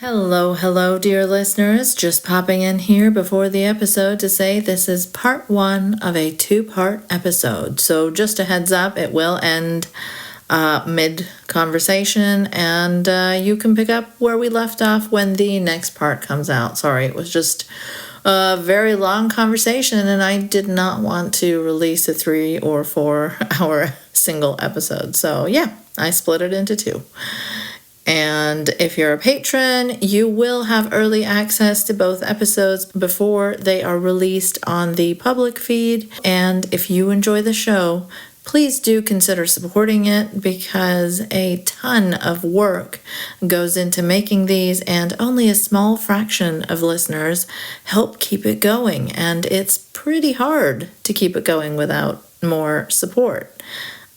Hello, dear listeners. Just popping in here before the episode to say this is part 1 of a 2-part episode. So just a heads up, it will end mid-conversation, and you can pick up where we left off when the next part comes out. Sorry, it was just a very long conversation, and I did not want to release a 3 or 4 hour single episode. So yeah, I split it into 2. And if you're a patron, you will have early access to both episodes before they are released on the public feed. And if you enjoy the show, please do consider supporting it, because a ton of work goes into making these, and only a small fraction of listeners help keep it going. And it's pretty hard to keep it going without more support.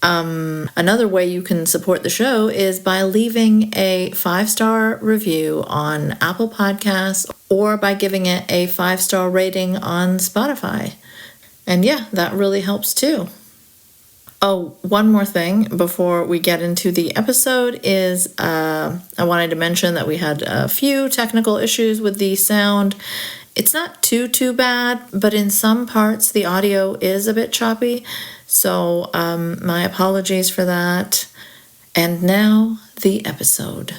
Another way you can support the show is by leaving a 5-star review on Apple Podcasts, or by giving it a 5-star rating on Spotify. And yeah, that really helps too. Oh, one more thing before we get into the episode is I wanted to mention that we had a few technical issues with the sound. It's not too bad, but in some parts the audio is a bit choppy. So my apologies for that. And now, the episode.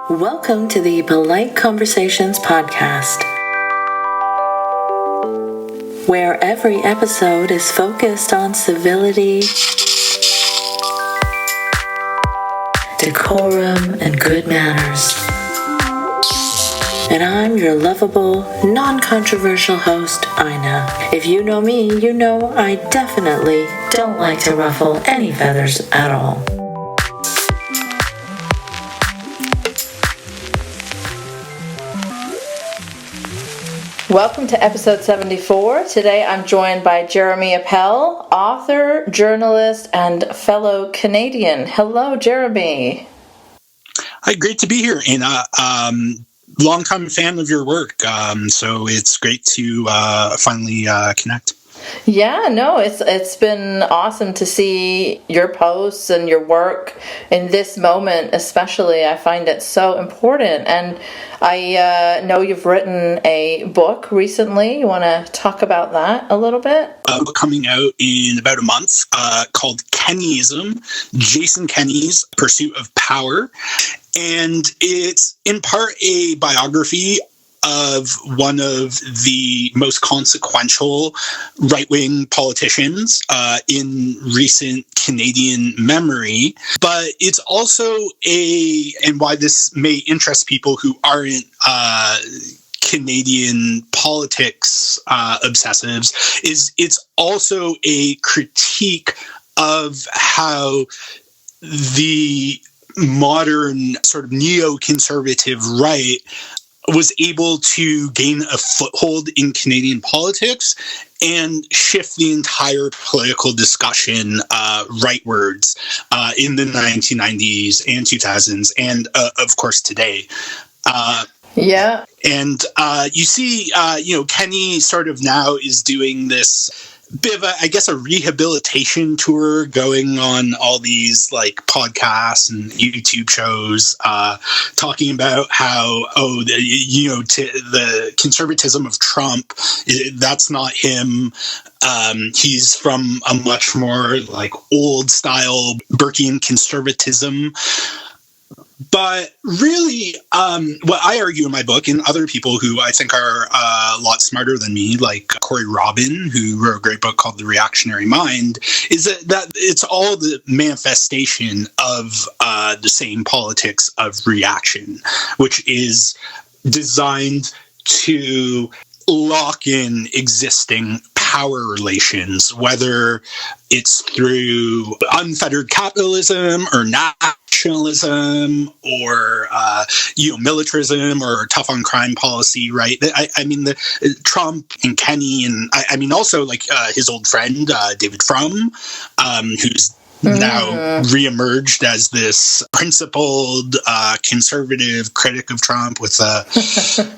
Welcome to the Polite Conversations podcast, where every episode is focused on civility, decorum, and good manners. And I'm your lovable, non-controversial host, Ina. If you know me, you know I definitely don't like to ruffle any feathers at all. Welcome to episode 74. Today I'm joined by Jeremy Appel, author, journalist, and fellow Canadian. Hello, Jeremy. Hi, great to be here, Ina. Longtime fan of your work, so it's great to finally connect. Yeah, no, it's been awesome to see your posts and your work in this moment, especially. I find it so important, and I know you've written a book recently. You want to talk about that a little bit? Coming out in about a month, called Kennyism, Jason Kenney's Pursuit of Power. And it's in part a biography of one of the most consequential right-wing politicians in recent Canadian memory. But it's also and why this may interest people who aren't Canadian politics obsessives, is it's also a critique of how the modern sort of neoconservative right was able to gain a foothold in Canadian politics and shift the entire political discussion rightwards in the 1990s and 2000s, and of course today. Yeah. And you see, Kenney sort of now is doing this bit of a rehabilitation tour, going on all these like podcasts and YouTube shows, talking about how, the conservatism of Trump, that's not him. He's from a much more like old style Burkean conservatism. But really, what I argue in my book, and other people who I think are a lot smarter than me, like Corey Robin, who wrote a great book called The Reactionary Mind, is that it's all the manifestation of the same politics of reaction, which is designed to lock in existing power relations, whether it's through unfettered capitalism or nationalism or militarism or tough on crime policy, right? I mean, the Trump and Kenney, and I mean also like his old friend David Frum, who's now reemerged as this principled conservative critic of Trump with a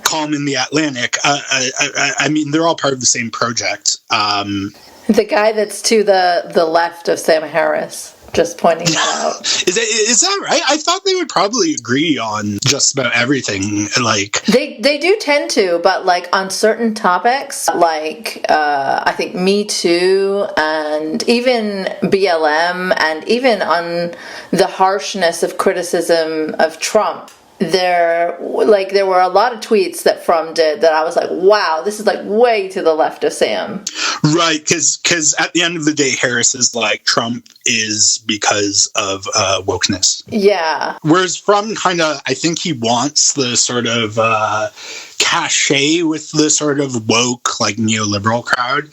column in The Atlantic. I mean, they're all part of the same project. The guy that's to the left of Sam Harris. Just pointing that out. Is that right? I thought they would probably agree on just about everything. Like they do tend to, but like on certain topics, like I think Me Too and even BLM, and even on the harshness of criticism of Trump. There were a lot of tweets that Frum did that I was like, wow, this is like way to the left of Sam. Right, because at the end of the day, Harris is like, Trump is because of wokeness. Yeah. Whereas Frum kind of, I think he wants the sort of cachet with the sort of woke, like neoliberal crowd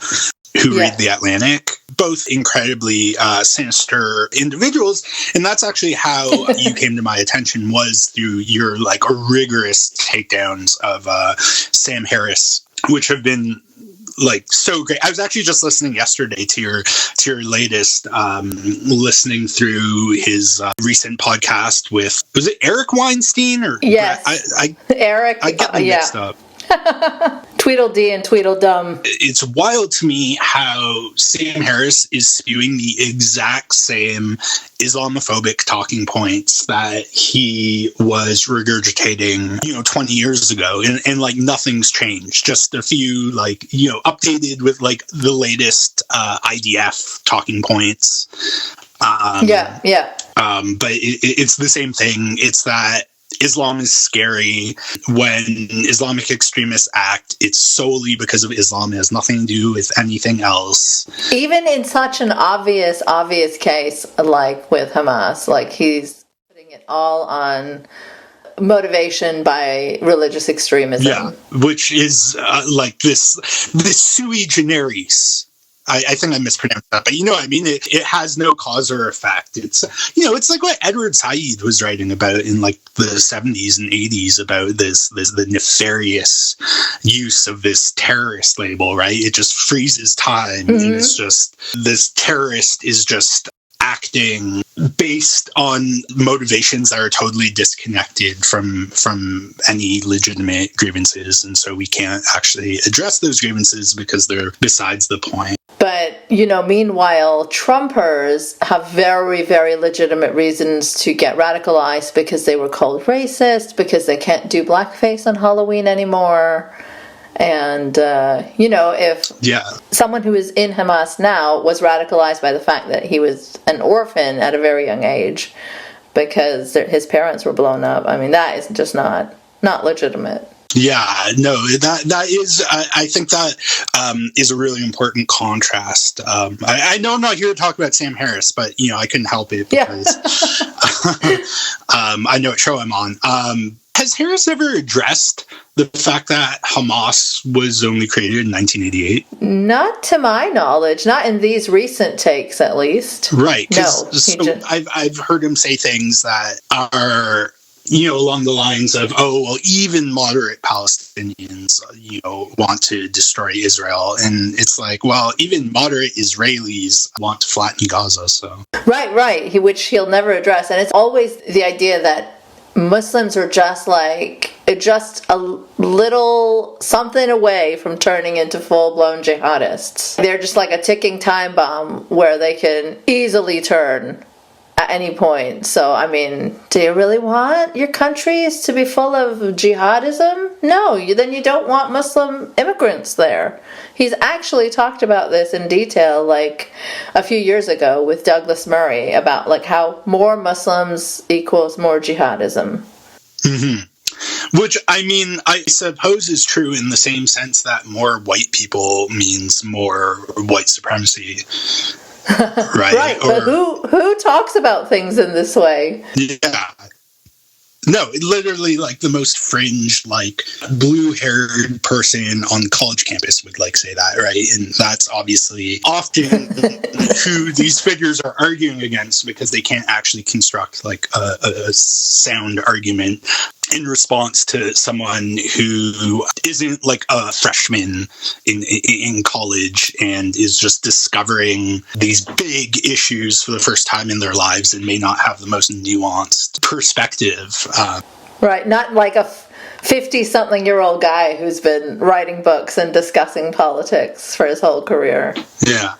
who read The Atlantic. Both incredibly sinister individuals, and that's actually how you came to my attention, was through your like rigorous takedowns of Sam Harris, which have been like so great. I was actually just listening yesterday to your latest, listening through his recent podcast with, was it Eric Weinstein or yes, Eric? I get them mixed up. Tweedledee and Tweedledum. It's wild to me how Sam Harris is spewing the exact same Islamophobic talking points that he was regurgitating, 20 years ago. And like nothing's changed. Just a few updated with like the latest IDF talking points. But it's the same thing. It's that Islam is scary. When Islamic extremists act, it's solely because of Islam. It has nothing to do with anything else. Even in such an obvious case, like with Hamas, like he's putting it all on motivation by religious extremism. Yeah, which is like this sui generis. I think I mispronounced that, but you know what I mean? It has no cause or effect. It's, it's like what Edward Said was writing about in like the 70s and 80s about the nefarious use of this terrorist label, right? It just freezes time. Mm-hmm. And it's just, this terrorist is just acting based on motivations that are totally disconnected from any legitimate grievances. And so we can't actually address those grievances because they're besides the point. But, meanwhile, Trumpers have very, very legitimate reasons to get radicalized because they were called racist, because they can't do blackface on Halloween anymore. And, if someone who is in Hamas now was radicalized by the fact that he was an orphan at a very young age because his parents were blown up, I mean, that is just not legitimate. Yeah, no, that is, I think that is a really important contrast. I know I'm not here to talk about Sam Harris, but, I couldn't help it because I know what show I'm on. Has Harris ever addressed the fact that Hamas was only created in 1988? Not to my knowledge, not in these recent takes, at least. Right. No. I've heard him say things that are, along the lines of, even moderate Palestinians, want to destroy Israel. And it's like, well, even moderate Israelis want to flatten Gaza, so. Right, which he'll never address. And it's always the idea that Muslims are just a little something away from turning into full-blown jihadists. They're just like a ticking time bomb where they can easily turn at any point. So, I mean, do you really want your countries to be full of jihadism? No, then you don't want Muslim immigrants there. He's actually talked about this in detail, like a few years ago with Douglas Murray, about like how more Muslims equals more jihadism. Mm-hmm. Which, I mean, I suppose is true in the same sense that more white people means more white supremacy. Right. But who talks about things in this way? Yeah. No, literally, like the most fringe, like blue-haired person on college campus would say that, right? And that's obviously often who these figures are arguing against because they can't actually construct like a sound argument in response to someone who isn't like a freshman in college and is just discovering these big issues for the first time in their lives and may not have the most nuanced perspective. Right, not like a 50-something-year-old guy who's been writing books and discussing politics for his whole career. Yeah.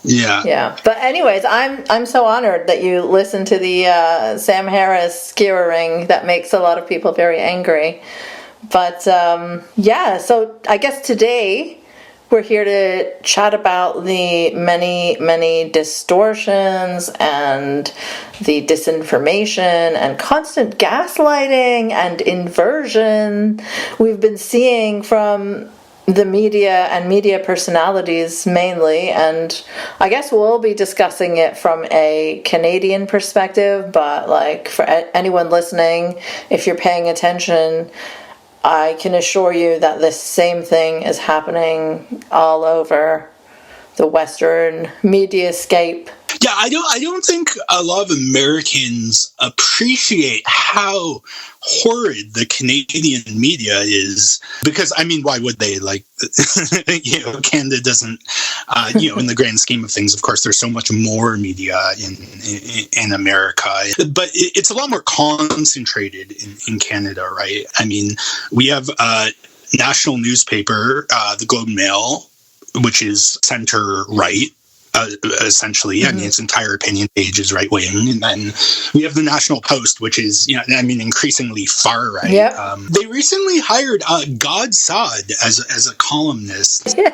Yeah. Yeah. But anyways, I'm so honored that you listened to the Sam Harris skewering that makes a lot of people very angry. But yeah, so I guess today we're here to chat about the many, many distortions and the disinformation and constant gaslighting and inversion we've been seeing from the media and media personalities mainly, and I guess we'll be discussing it from a Canadian perspective, but like for anyone listening, if you're paying attention, I can assure you that this same thing is happening all over the Western mediascape. Yeah, I don't think a lot of Americans appreciate how horrid the Canadian media is, because I mean, why would they? Like, Canada doesn't, in the grand scheme of things, of course, there's so much more media in America, but it's a lot more concentrated in Canada, right? I mean, we have a national newspaper, the Globe and Mail, which is center right. Essentially, I mean, its entire opinion page is right wing, and then we have the National Post, which is, increasingly far right. Yep. They recently hired God Saad as a columnist. Yeah.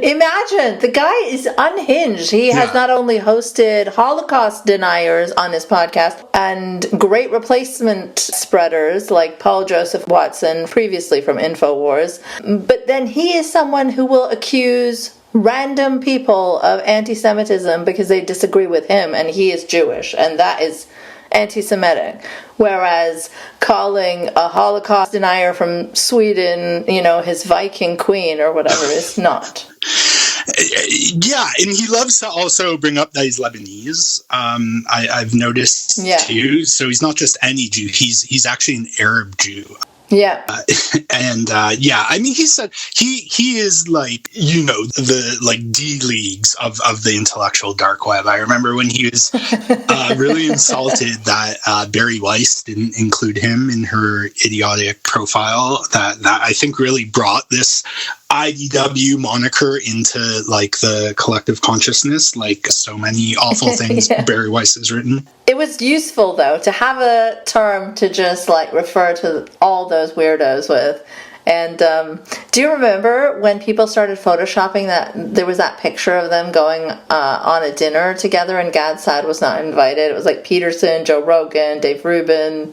Imagine, the guy is unhinged. He has not only hosted Holocaust deniers on his podcast and great replacement spreaders like Paul Joseph Watson, previously from InfoWars, but then he is someone who will accuse random people of anti-Semitism because they disagree with him and he is Jewish, and that is anti-Semitic. Whereas calling a Holocaust denier from Sweden, his Viking queen or whatever, is not. Yeah, and he loves to also bring up that he's Lebanese. I've noticed too. So he's not just any Jew; he's actually an Arab Jew. Yeah. I mean, he said he is like, the like D leagues of the intellectual dark web. I remember when he was really insulted that Barry Weiss didn't include him in her idiotic profile. That I think really brought this IDW moniker into like the collective consciousness, like so many awful things Barry Weiss has written. It was useful though to have a term to just like refer to all those weirdos with. And do you remember when people started photoshopping that there was that picture of them going on a dinner together and Gad Saad was not invited? It was like Peterson, Joe Rogan, Dave Rubin,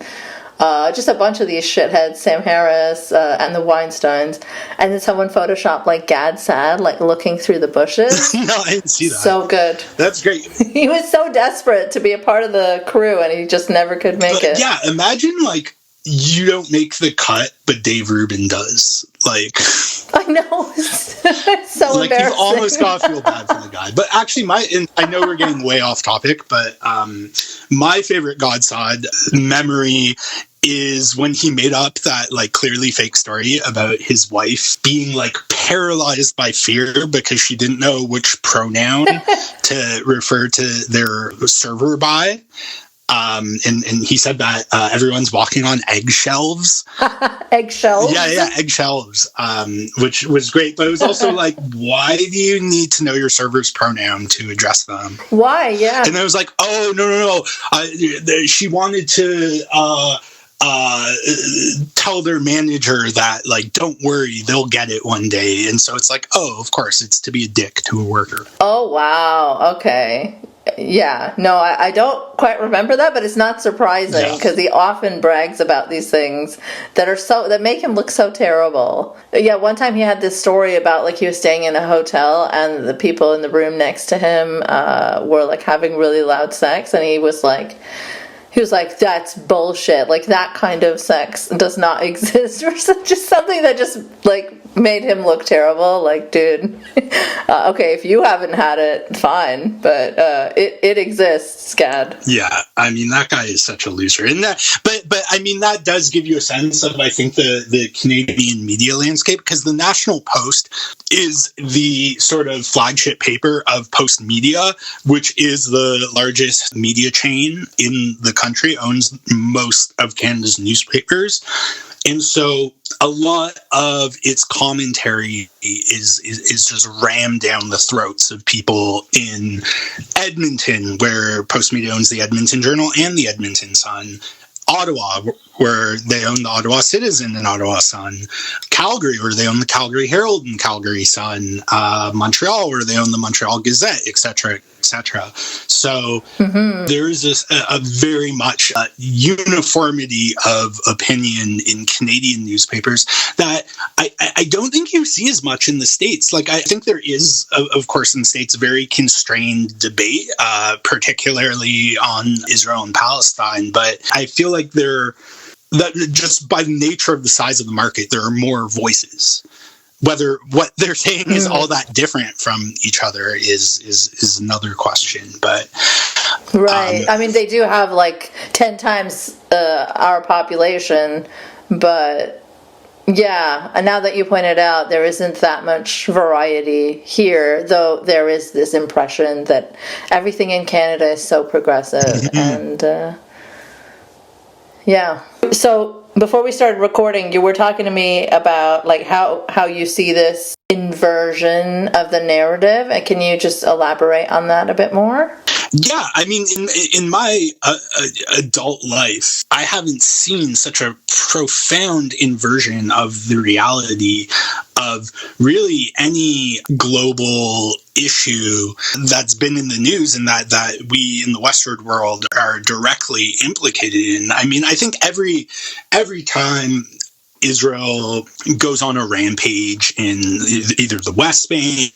just a bunch of these shitheads, Sam Harris, and the Weinsteins, and then someone photoshopped like Gad Saad, like looking through the bushes. No, I didn't see that. So good. That's great. He was so desperate to be a part of the crew, and he just never could make it. Yeah, imagine like you don't make the cut, but Dave Rubin does. Like, I know, it's so like embarrassing. You almost gotta feel bad for the guy. But actually, I know we're getting way off topic, but my favorite God Saad memory is when he made up that like clearly fake story about his wife being like paralyzed by fear because she didn't know which pronoun to refer to their server by. And he said that everyone's walking on eggshells. Eggshells? Yeah, eggshells, which was great. But it was also like, why do you need to know your server's pronoun to address them? Why? Yeah. And I was like, oh, no. She wanted to tell their manager that, like, don't worry, they'll get it one day. And so it's like, oh, of course, it's to be a dick to a worker. Oh, wow. Okay. Yeah, no, I don't quite remember that, but it's not surprising because he often brags about these things that make him look so terrible. Yeah, one time he had this story about like he was staying in a hotel and the people in the room next to him were like having really loud sex, and he was like, that's bullshit. Like that kind of sex does not exist, or just something that just like made him look terrible. Like, dude, okay, if you haven't had it, fine, but it exists, Gad. Yeah, I mean that guy is such a loser, and but I mean that does give you a sense of I think the Canadian media landscape, because the National Post is the sort of flagship paper of Post Media, which is the largest media chain in the country, owns most of Canada's newspapers. And so a lot of its commentary is just rammed down the throats of people in Edmonton, where Postmedia owns the Edmonton Journal and the Edmonton Sun, Ottawa, where they own the Ottawa Citizen and Ottawa Sun, Calgary, where they own the Calgary Herald and Calgary Sun, Montreal, where they own the Montreal Gazette, etc., etc. So there is a very much uniformity of opinion in Canadian newspapers that I don't think you see as much in the States. Like, I think there is, of course, in the States, very constrained debate, particularly on Israel and Palestine. But I feel like that just by the nature of the size of the market, there are more voices. Whether what they're saying is all that different from each other is another question. But right, I mean, they do have like 10 times our population, but yeah, and now that you pointed out, there isn't that much variety here, though there is this impression that everything in Canada is so progressive. And yeah. So before we started recording, you were talking to me about like how you see this inversion of the narrative. And can you just elaborate on that a bit more? Yeah, I mean, in my adult life, I haven't seen such a profound inversion of the reality of really any global issue that's been in the news and that we in the Western world are directly implicated in. I mean, I think every time Israel goes on a rampage in either the West Bank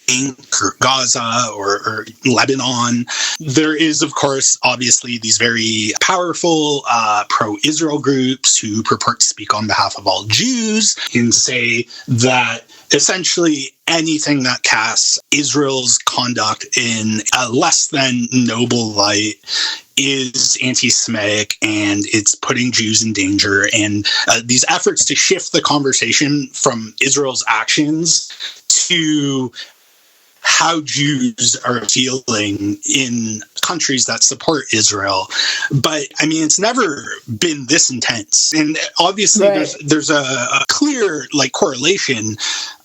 or Gaza or Lebanon, there is, of course, obviously these very powerful pro-Israel groups who purport to speak on behalf of all Jews and say that essentially anything that casts Israel's conduct in a less than noble light is anti-Semitic and it's putting Jews in danger. And these efforts to shift the conversation from Israel's actions to how Jews are feeling in countries that support Israel. But I mean, it's never been this intense. And obviously there's a clear correlation.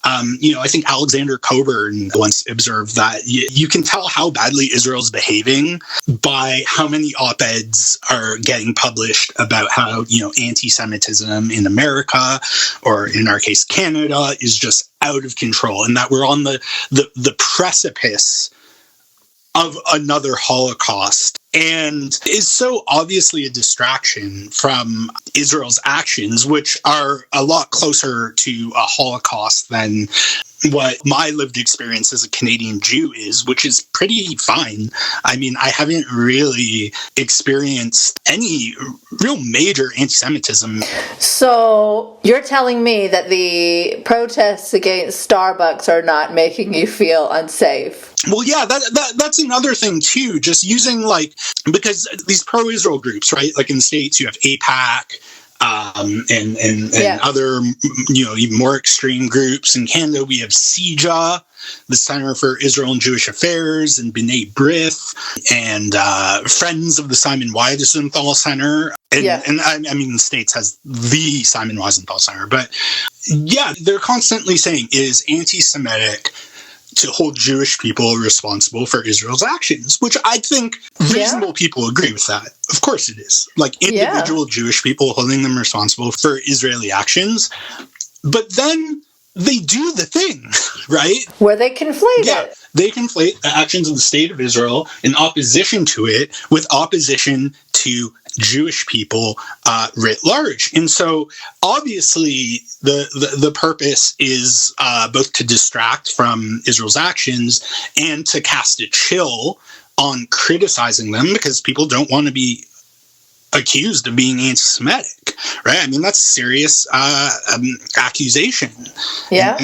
I think Alexander Coburn once observed that you can tell how badly Israel's behaving by how many op-eds are getting published about how, anti-Semitism in America, or in our case, Canada, is just out of control, and that we're on the precipice of another Holocaust, and is so obviously a distraction from Israel's actions, which are a lot closer to a Holocaust than what my lived experience as a Canadian Jew is, which is pretty fine. I mean, I haven't really experienced any real major anti-Semitism. So you're telling me that the protests against Starbucks are not making you feel unsafe? Well, yeah, that's another thing too. Just using because these pro-Israel groups, right? Like in the States, you have AIPAC, and other, even more extreme groups. In Canada, we have CIJA, the Center for Israel and Jewish Affairs, and B'nai B'rith, and Friends of the Simon Wiesenthal Center. And I mean, the States has the Simon Wiesenthal Center. But yeah, they're constantly saying it is anti-Semitic to hold Jewish people responsible for Israel's actions, which I think reasonable people agree with that. Of course it is. Individual Jewish people holding them responsible for Israeli actions. But then they do the thing, right? Where they conflate it. They conflate the actions of the state of Israel in opposition to it with opposition to Jewish people writ large. And so obviously the purpose is both to distract from Israel's actions and to cast a chill on criticizing them, because people don't want to be accused of being anti-Semitic, right? I mean, that's a serious accusation. Yeah.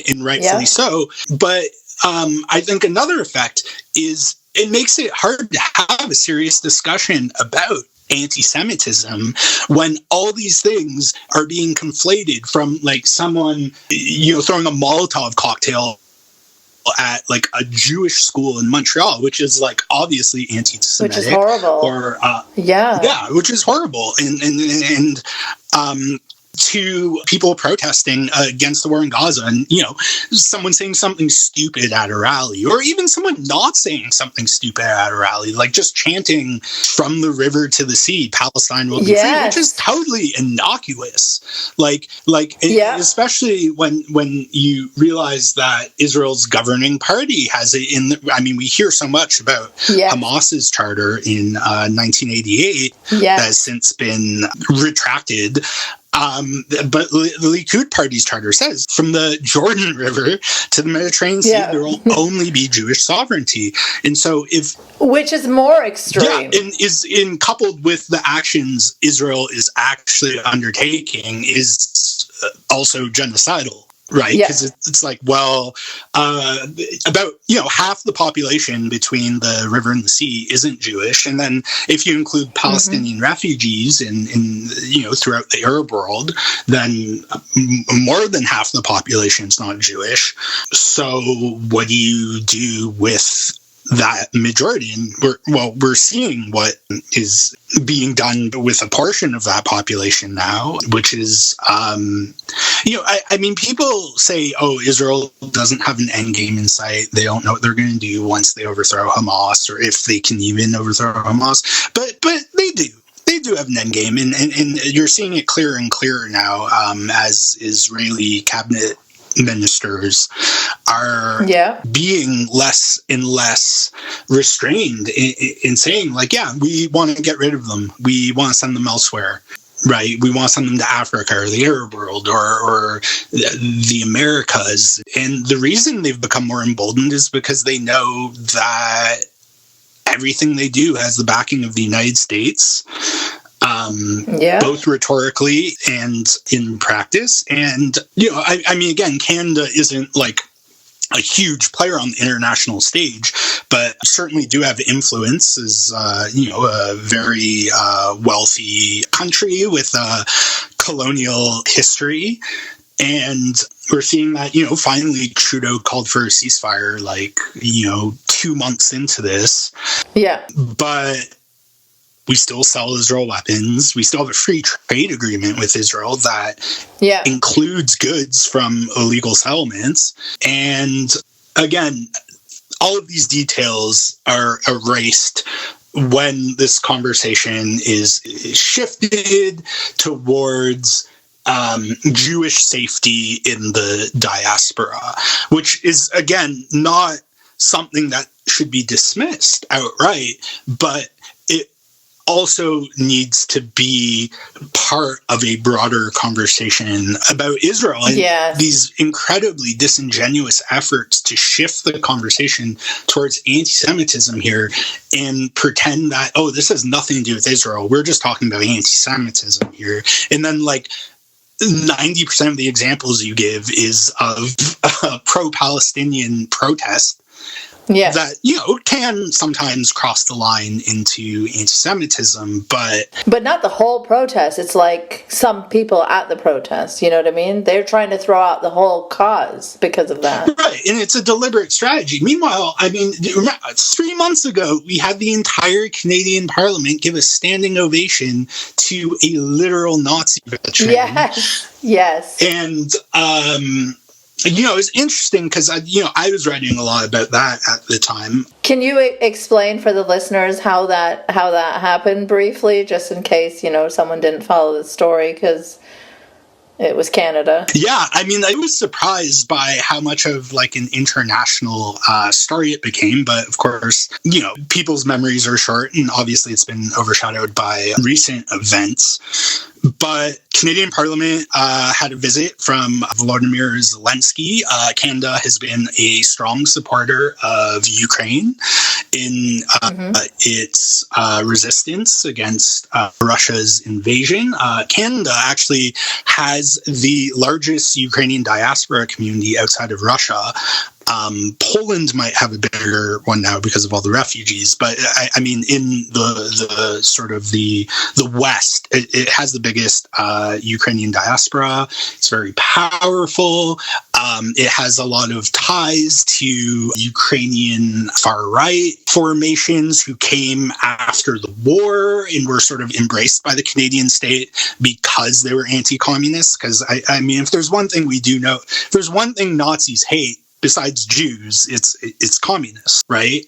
And rightfully so. But I think another effect is it makes it hard to have a serious discussion about anti-Semitism when all these things are being conflated from someone, throwing a Molotov cocktail at a Jewish school in Montreal, which is obviously anti-Semitic, which is horrible, or which is horrible, and to people protesting against the war in Gaza, and someone saying something stupid at a rally, or even someone not saying something stupid at a rally, like just chanting "from the river to the sea, Palestine will be free," which is totally innocuous. Especially when you realize that Israel's governing party has it in. We hear so much about Hamas's charter in 1988 that has since been retracted. But the Likud party's charter says from the Jordan River to the Mediterranean Sea, there will only be Jewish sovereignty. And so which is more extreme. And is coupled with the actions Israel is actually undertaking is also genocidal. Right, because it's like, about half the population between the river and the sea isn't Jewish, and then if you include Palestinian refugees in throughout the Arab world, then more than half the population is not Jewish. So what do you do with that majority? And we're seeing what is being done with a portion of that population now, which is, people say, Israel doesn't have an end game in sight. They don't know what they're going to do once they overthrow Hamas, or if they can even overthrow Hamas. But they do. They do have an end game, and you're seeing it clearer and clearer now as Israeli cabinet ministers are being less and less restrained in saying, we want to get rid of them. We want to send them elsewhere. Right. We want to send them to Africa or the Arab world or the Americas. And the reason they've become more emboldened is because they know that everything they do has the backing of the United States. Both rhetorically and in practice. And, again, Canada isn't like a huge player on the international stage, but certainly do have influence as, a very wealthy country with a colonial history. And we're seeing that, finally Trudeau called for a ceasefire 2 months into this. Yeah. But we still sell Israel weapons. We still have a free trade agreement with Israel that includes goods from illegal settlements. And again, all of these details are erased when this conversation is shifted towards Jewish safety in the diaspora, which is, again, not something that should be dismissed outright, but it also needs to be part of a broader conversation about Israel and these incredibly disingenuous efforts to shift the conversation towards anti-Semitism here and pretend that, this has nothing to do with Israel. We're just talking about anti-Semitism here. And then 90% of the examples you give is of pro-Palestinian protest that, can sometimes cross the line into anti-Semitism, but not the whole protest. It's like some people at the protest, you know what I mean? They're trying to throw out the whole cause because of that. Right, and it's a deliberate strategy. Meanwhile, 3 months ago, we had the entire Canadian Parliament give a standing ovation to a literal Nazi veteran. Yes. And, it's interesting because, I was writing a lot about that at the time. Can you explain for the listeners how that happened briefly, just in case, someone didn't follow the story, because it was Canada? Yeah, I was surprised by how much of an international story it became. But of course, people's memories are short, and obviously it's been overshadowed by recent events. But Canadian Parliament had a visit from Volodymyr Zelensky. Canada has been a strong supporter of Ukraine in its resistance against Russia's invasion. Canada actually has the largest Ukrainian diaspora community outside of Russia. Poland might have a bigger one now because of all the refugees, but I mean, in the sort of the West, it has the biggest Ukrainian diaspora. It's very powerful. It has a lot of ties to Ukrainian far-right formations who came after the war and were sort of embraced by the Canadian state because they were anti-communist. Because, I mean, if there's one thing we do know, if there's one thing Nazis hate, besides Jews, it's communists, right?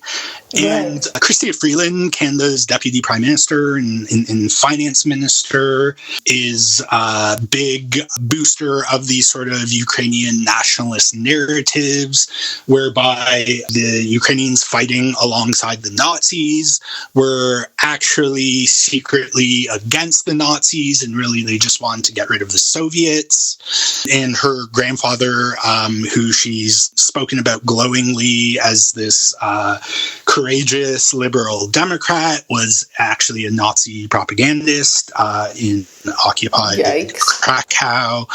And Chrystia Freeland, Canada's deputy prime minister and finance minister, is a big booster of these sort of Ukrainian nationalist narratives, whereby the Ukrainians fighting alongside the Nazis were actually secretly against the Nazis, and really they just wanted to get rid of the Soviets. And her grandfather, who she's spoken about glowingly as this courageous liberal Democrat, was actually a Nazi propagandist in occupied Krakow.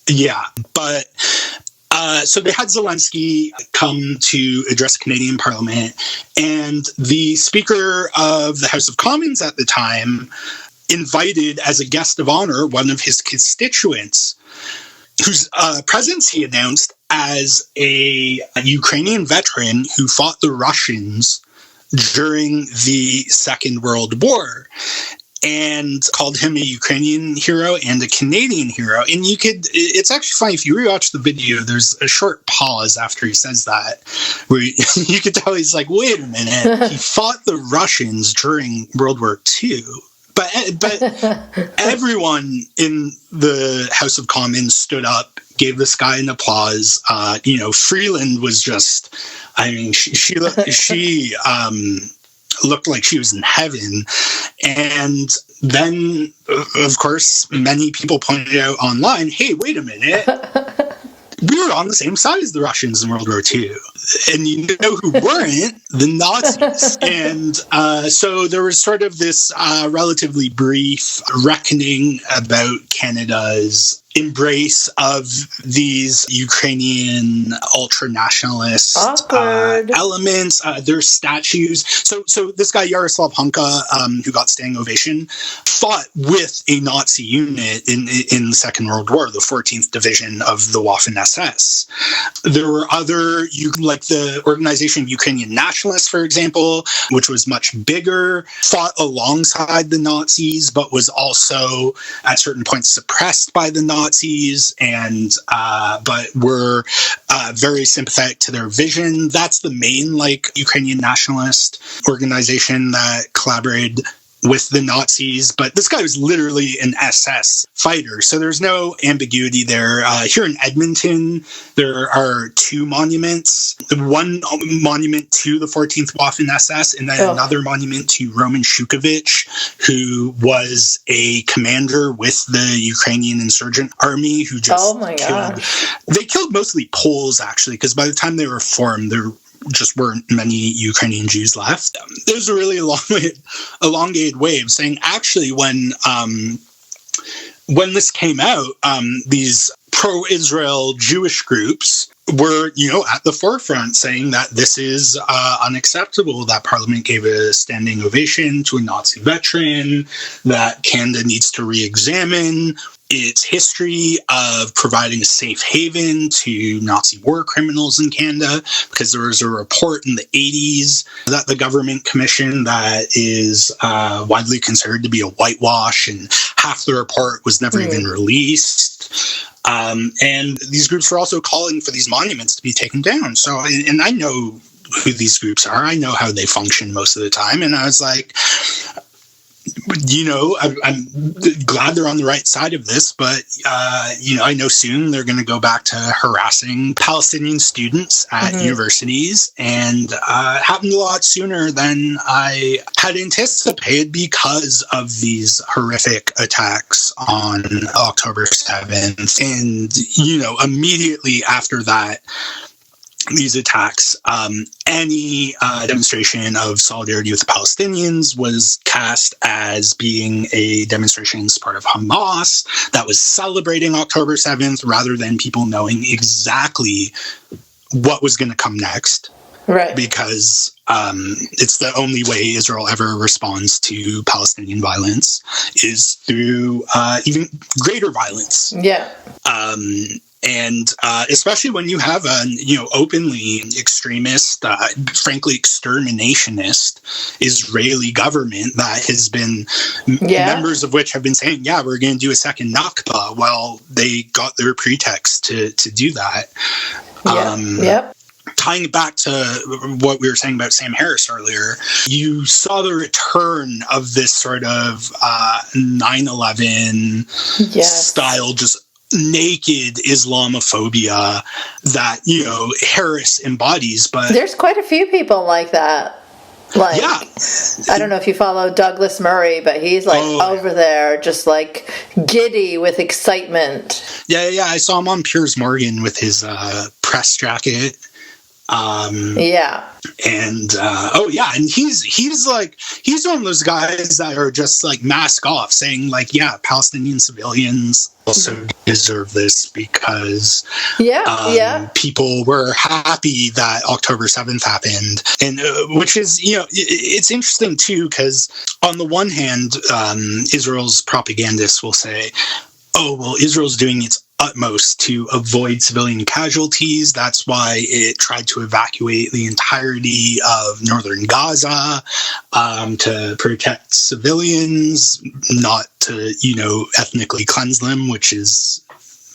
Yeah, but so they had Zelensky come to address Canadian Parliament, and the Speaker of the House of Commons at the time invited as a guest of honor one of his constituents, whose presence he announced as a Ukrainian veteran who fought the Russians during the Second World War, and called him a Ukrainian hero and a Canadian hero. And it's actually funny, if you rewatch the video, there's a short pause after he says that, where you could tell he's like, wait a minute, he fought the Russians during World War II. But everyone in the House of Commons stood up, gave this guy an applause. Freeland was just, I mean, she looked like she was in heaven. And then, of course, many people pointed out online, hey, wait a minute. We were on the same side as the Russians in World War II. And you know who weren't? The Nazis. And so there was sort of this relatively brief reckoning about Canada's embrace of these Ukrainian ultra-nationalist elements, their statues. So this guy, Yaroslav Hunka, who got standing ovation, fought with a Nazi unit in the Second World War, the 14th Division of the Waffen-SS. There were other, like the organization Ukrainian Nationalists, for example, which was much bigger, fought alongside the Nazis, but was also at certain points suppressed by the Nazis, and but were very sympathetic to their vision. That's the main Ukrainian nationalist organization that collaborated with the Nazis, but this guy was literally an SS fighter, so there's no ambiguity there. Here in Edmonton, there are two monuments. One monument to the 14th Waffen-SS, and then another monument to Roman Shukovich, who was a commander with the Ukrainian insurgent army who just killed. They killed mostly Poles, actually, because by the time they were formed, there just weren't many Ukrainian Jews left. There's a really elongated way of saying, actually, when this came out, these pro-Israel Jewish groups were, at the forefront saying that this is unacceptable, that Parliament gave a standing ovation to a Nazi veteran, that Canada needs to re-examine its history of providing a safe haven to Nazi war criminals in Canada, because there was a report in the 80s that the government commissioned that is widely considered to be a whitewash, and half the report was never even released. And these groups were also calling for these monuments to be taken down. So, and I know who these groups are. I know how they function most of the time. And I was like, I'm glad they're on the right side of this, but, I know soon they're going to go back to harassing Palestinian students at universities, and happened a lot sooner than I had anticipated because of these horrific attacks on October 7th. And, immediately after that, these attacks, any demonstration of solidarity with the Palestinians was cast as being a demonstration in support of Hamas that was celebrating October 7th, rather than people knowing exactly what was going to come next. Right. Because it's the only way Israel ever responds to Palestinian violence is through even greater violence. Yeah. And especially when you have a openly extremist, frankly exterminationist Israeli government that has been members of which have been saying, yeah, we're going to do a second Nakba. Well, they got their pretext to do that. Tying it back to what we were saying about Sam Harris earlier, you saw the return of this sort of 9/11 style, just naked Islamophobia that, Harris embodies. But there's quite a few people like that. Like, I don't know if you follow Douglas Murray, but he's over there just like giddy with excitement. Yeah. I saw him on Piers Morgan with his press jacket. And and he's one of those guys that are just like mask off, saying like, yeah, Palestinian civilians also deserve this because people were happy that October 7th happened, and which is it's interesting too, because on the one hand, Israel's propagandists will say, oh, well, Israel's doing its utmost to avoid civilian casualties. That's why it tried to evacuate the entirety of northern Gaza to protect civilians, not to, ethnically cleanse them, which is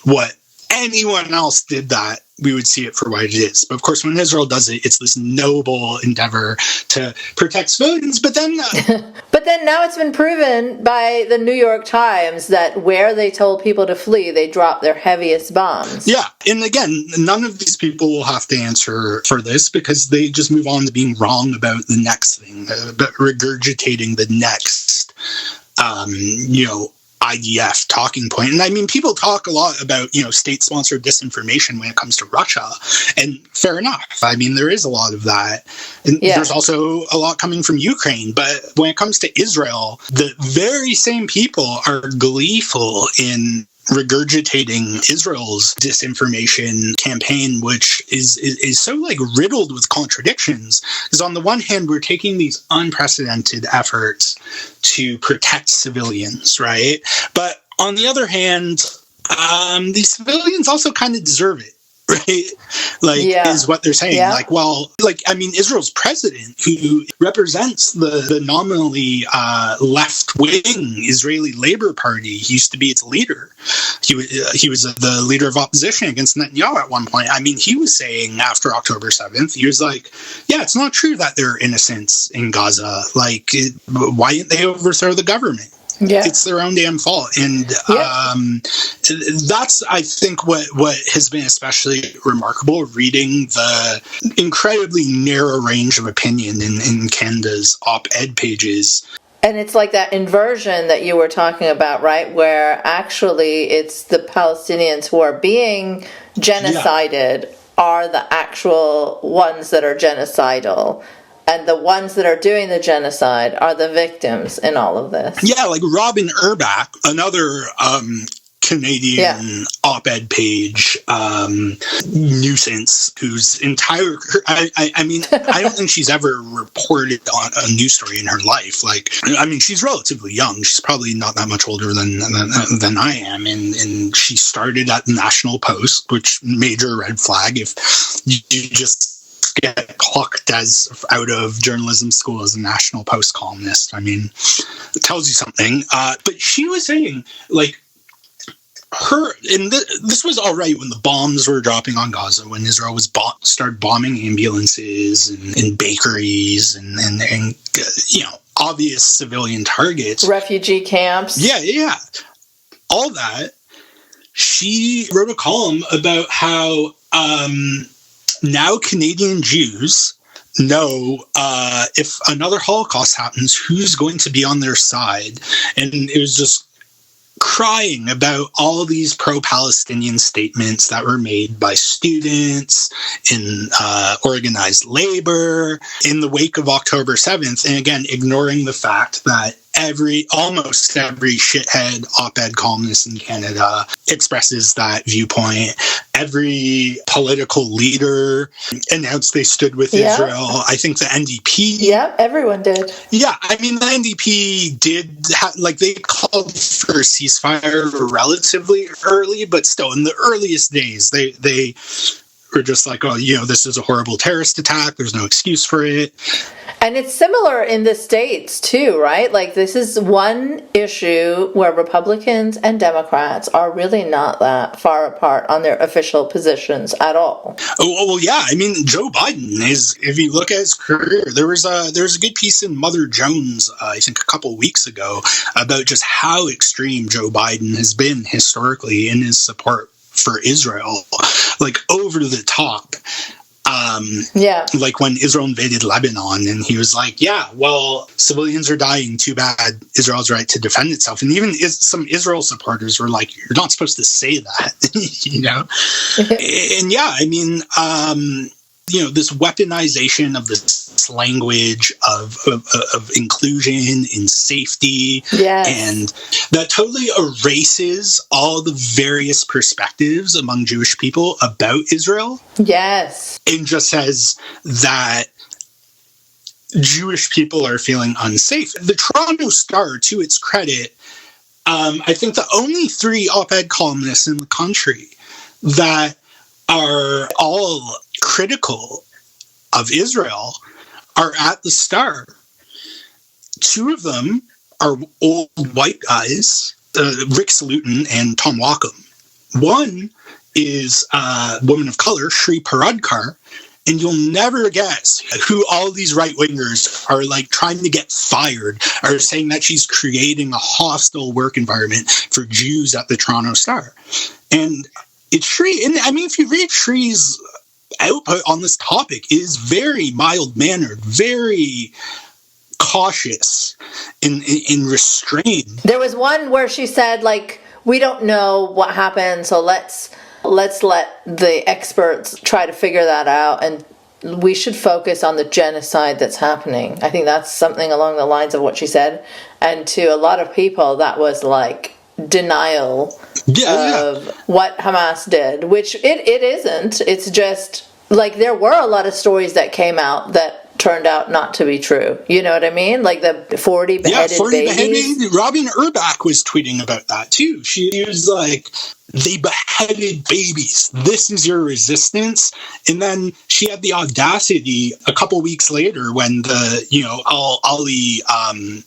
what anyone else did that, we would see it for what it is. But of course, when Israel does it, it's this noble endeavor to protect civilians. But then now it's been proven by the New York Times that where they told people to flee, they dropped their heaviest bombs. Yeah. And again, none of these people will have to answer for this because they just move on to being wrong about the next thing, about regurgitating the next, IDF talking point. And I mean, people talk a lot about, state-sponsored disinformation when it comes to Russia. And fair enough. I mean, there is a lot of that. And there's also a lot coming from Ukraine. But when it comes to Israel, the very same people are gleeful in regurgitating Israel's disinformation campaign, which is so like riddled with contradictions. Because on the one hand, we're taking these unprecedented efforts to protect civilians, right? But on the other hand, these civilians also kind of deserve it. Right? Is what they're saying. Israel's president, who represents the nominally left-wing Israeli Labor Party, he used to be its leader. He was the leader of opposition against Netanyahu at one point. I mean, he was saying after October 7th, he was like, yeah, it's not true that there are innocents in Gaza. Why didn't they overthrow the government? Yeah. It's their own damn fault. And that's, I think, what has been especially remarkable, reading the incredibly narrow range of opinion in Canada's op-ed pages. And it's like that inversion that you were talking about, right? Where actually it's the Palestinians who are being genocided are the actual ones that are genocidal. And the ones that are doing the genocide are the victims in all of this. Yeah, like Robin Urbach, another Canadian op-ed page nuisance, whose entire... I mean, I don't think she's ever reported on a news story in her life. She's relatively young. She's probably not that much older than I am. And she started at the National Post, which major red flag if you just get clocked as out of journalism school as a National Post columnist. I mean, it tells you something. But she was saying, this was all right when the bombs were dropping on Gaza, when Israel was started bombing ambulances and bakeries and obvious civilian targets, refugee camps. Yeah, all that. She wrote a column about how now Canadian Jews know if another Holocaust happens, who's going to be on their side. And it was just crying about all these pro-Palestinian statements that were made by students in organized labor in the wake of October 7th. And again, ignoring the fact that almost every shithead op-ed columnist in Canada expresses that viewpoint. every political leader announced they stood with Israel. I think the NDP. Yeah, everyone did. Yeah, I mean, the NDP did, they called for a ceasefire relatively early, but still, in the earliest days, they were just like, oh, this is a horrible terrorist attack. There's no excuse for it. And it's similar in the States, too, right? Like, this is one issue where Republicans and Democrats are really not that far apart on their official positions at all. Oh, well, yeah. I mean, Joe Biden is, if you look at his career, there was a good piece in Mother Jones, I think a couple weeks ago, about just how extreme Joe Biden has been historically in his support for Israel, like over the top. Like when Israel invaded Lebanon, and he was like, yeah, well, civilians are dying, too bad, Israel's right to defend itself. And even some Israel supporters were like, you're not supposed to say that, And yeah, I mean, this weaponization of this language of inclusion and safety, and that totally erases all the various perspectives among Jewish people about Israel. Yes. And just says that Jewish people are feeling unsafe. The Toronto Star, to its credit, I think the only 3 op-ed columnists in the country that are all critical of Israel are at the Star. 2 of them are old white guys, Rick Salutin and Tom Wacom. One is a woman of color, Shri Paradkar, and you'll never guess who all these right-wingers are like trying to get fired, are saying that she's creating a hostile work environment for Jews at the Toronto Star. And it's Shri, and I mean, if you read Shri's output on this topic, it is very mild-mannered, very cautious and restrained. There was one where she said, like, we don't know what happened, so let's let the experts try to figure that out, and we should focus on the genocide that's happening. I think that's something along the lines of what she said. And to a lot of people, that was like denial of what Hamas did, which it isn't. It's just like there were a lot of stories that came out that turned out not to be true. You know what I mean? Like the 40 beheaded babies. Robin Urbach was tweeting about that too. She was like, they beheaded babies. This is your resistance. And then she had the audacity a couple weeks later when the, Al-Ali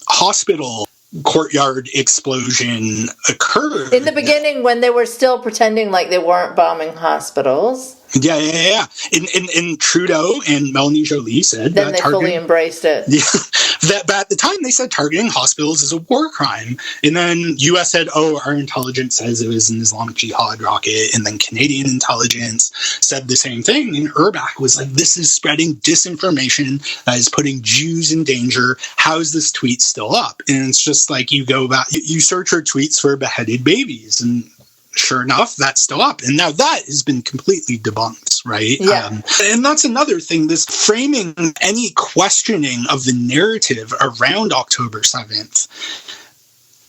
hospital courtyard explosion occurred. In the beginning, when they were still pretending like they weren't bombing hospitals. Yeah. And Trudeau and Melanie Joly said then that they fully embraced it. Yeah, but at the time they said targeting hospitals is a war crime. And then U.S. said, our intelligence says it was an Islamic Jihad rocket. And then Canadian intelligence said the same thing. And Urbach was like, this is spreading disinformation that is putting Jews in danger. How is this tweet still up? And it's just like you go back, you search her tweets for beheaded babies, and sure enough, that's still up. And now that has been completely debunked, right? Yeah. And that's another thing, this framing any questioning of the narrative around October 7th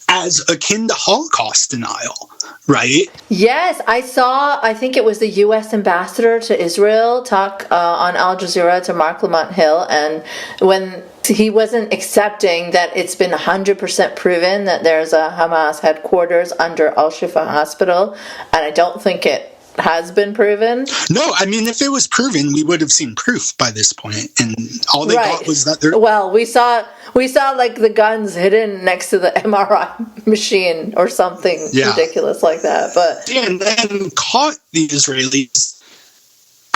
as akin to Holocaust denial, right? Yes, I think it was the U.S. ambassador to Israel talk on Al Jazeera to Mark Lamont Hill, and when he wasn't accepting that it's been 100% proven that there's a Hamas headquarters under Al-Shifa Hospital, and I don't think it has been proven. No, I mean, if it was proven, we would have seen proof by this point, and all they got was that they're... Well, we saw like the guns hidden next to the MRI machine or something ridiculous like that. But and then caught the Israelis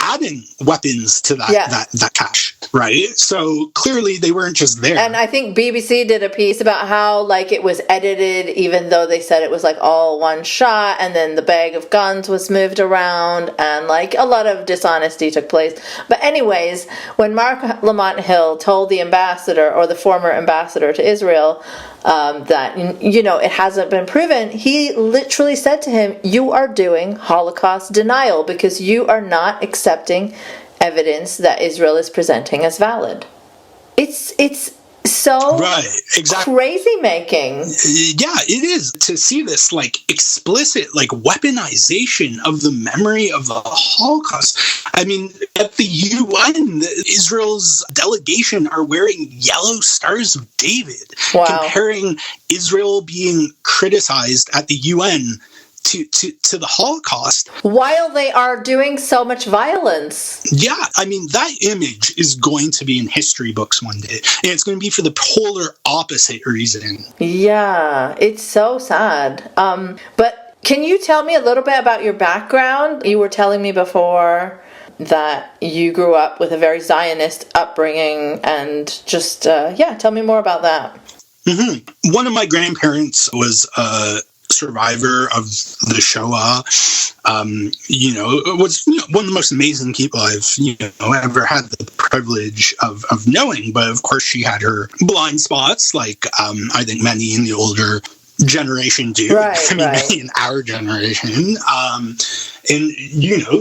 adding weapons to that cache, right? So clearly they weren't just there. And I think BBC did a piece about how like it was edited, even though they said it was like all one shot, and then the bag of guns was moved around, and like a lot of dishonesty took place. But anyways, when Mark Lamont Hill told the ambassador, or the former ambassador to Israel, that it hasn't been proven, he literally said to him, you are doing Holocaust denial because you are not accepting evidence that Israel is presenting as valid. It's so right, exactly. crazy making. Yeah, it is to see this like explicit like weaponization of the memory of the Holocaust. I mean, at the UN, Israel's delegation are wearing yellow stars of David, comparing Israel being criticized at the UN to the Holocaust. While they are doing so much violence. Yeah, I mean, that image is going to be in history books one day. And it's going to be for the polar opposite reason. Yeah, it's so sad. But can you tell me a little bit about your background? You were telling me before that you grew up with a very Zionist upbringing, and just, tell me more about that. Mm-hmm. One of my grandparents was a survivor of the Shoah. Was one of the most amazing people I've ever had the privilege of knowing. But of course, she had her blind spots, like I think many in the older generation do. Many in our generation. And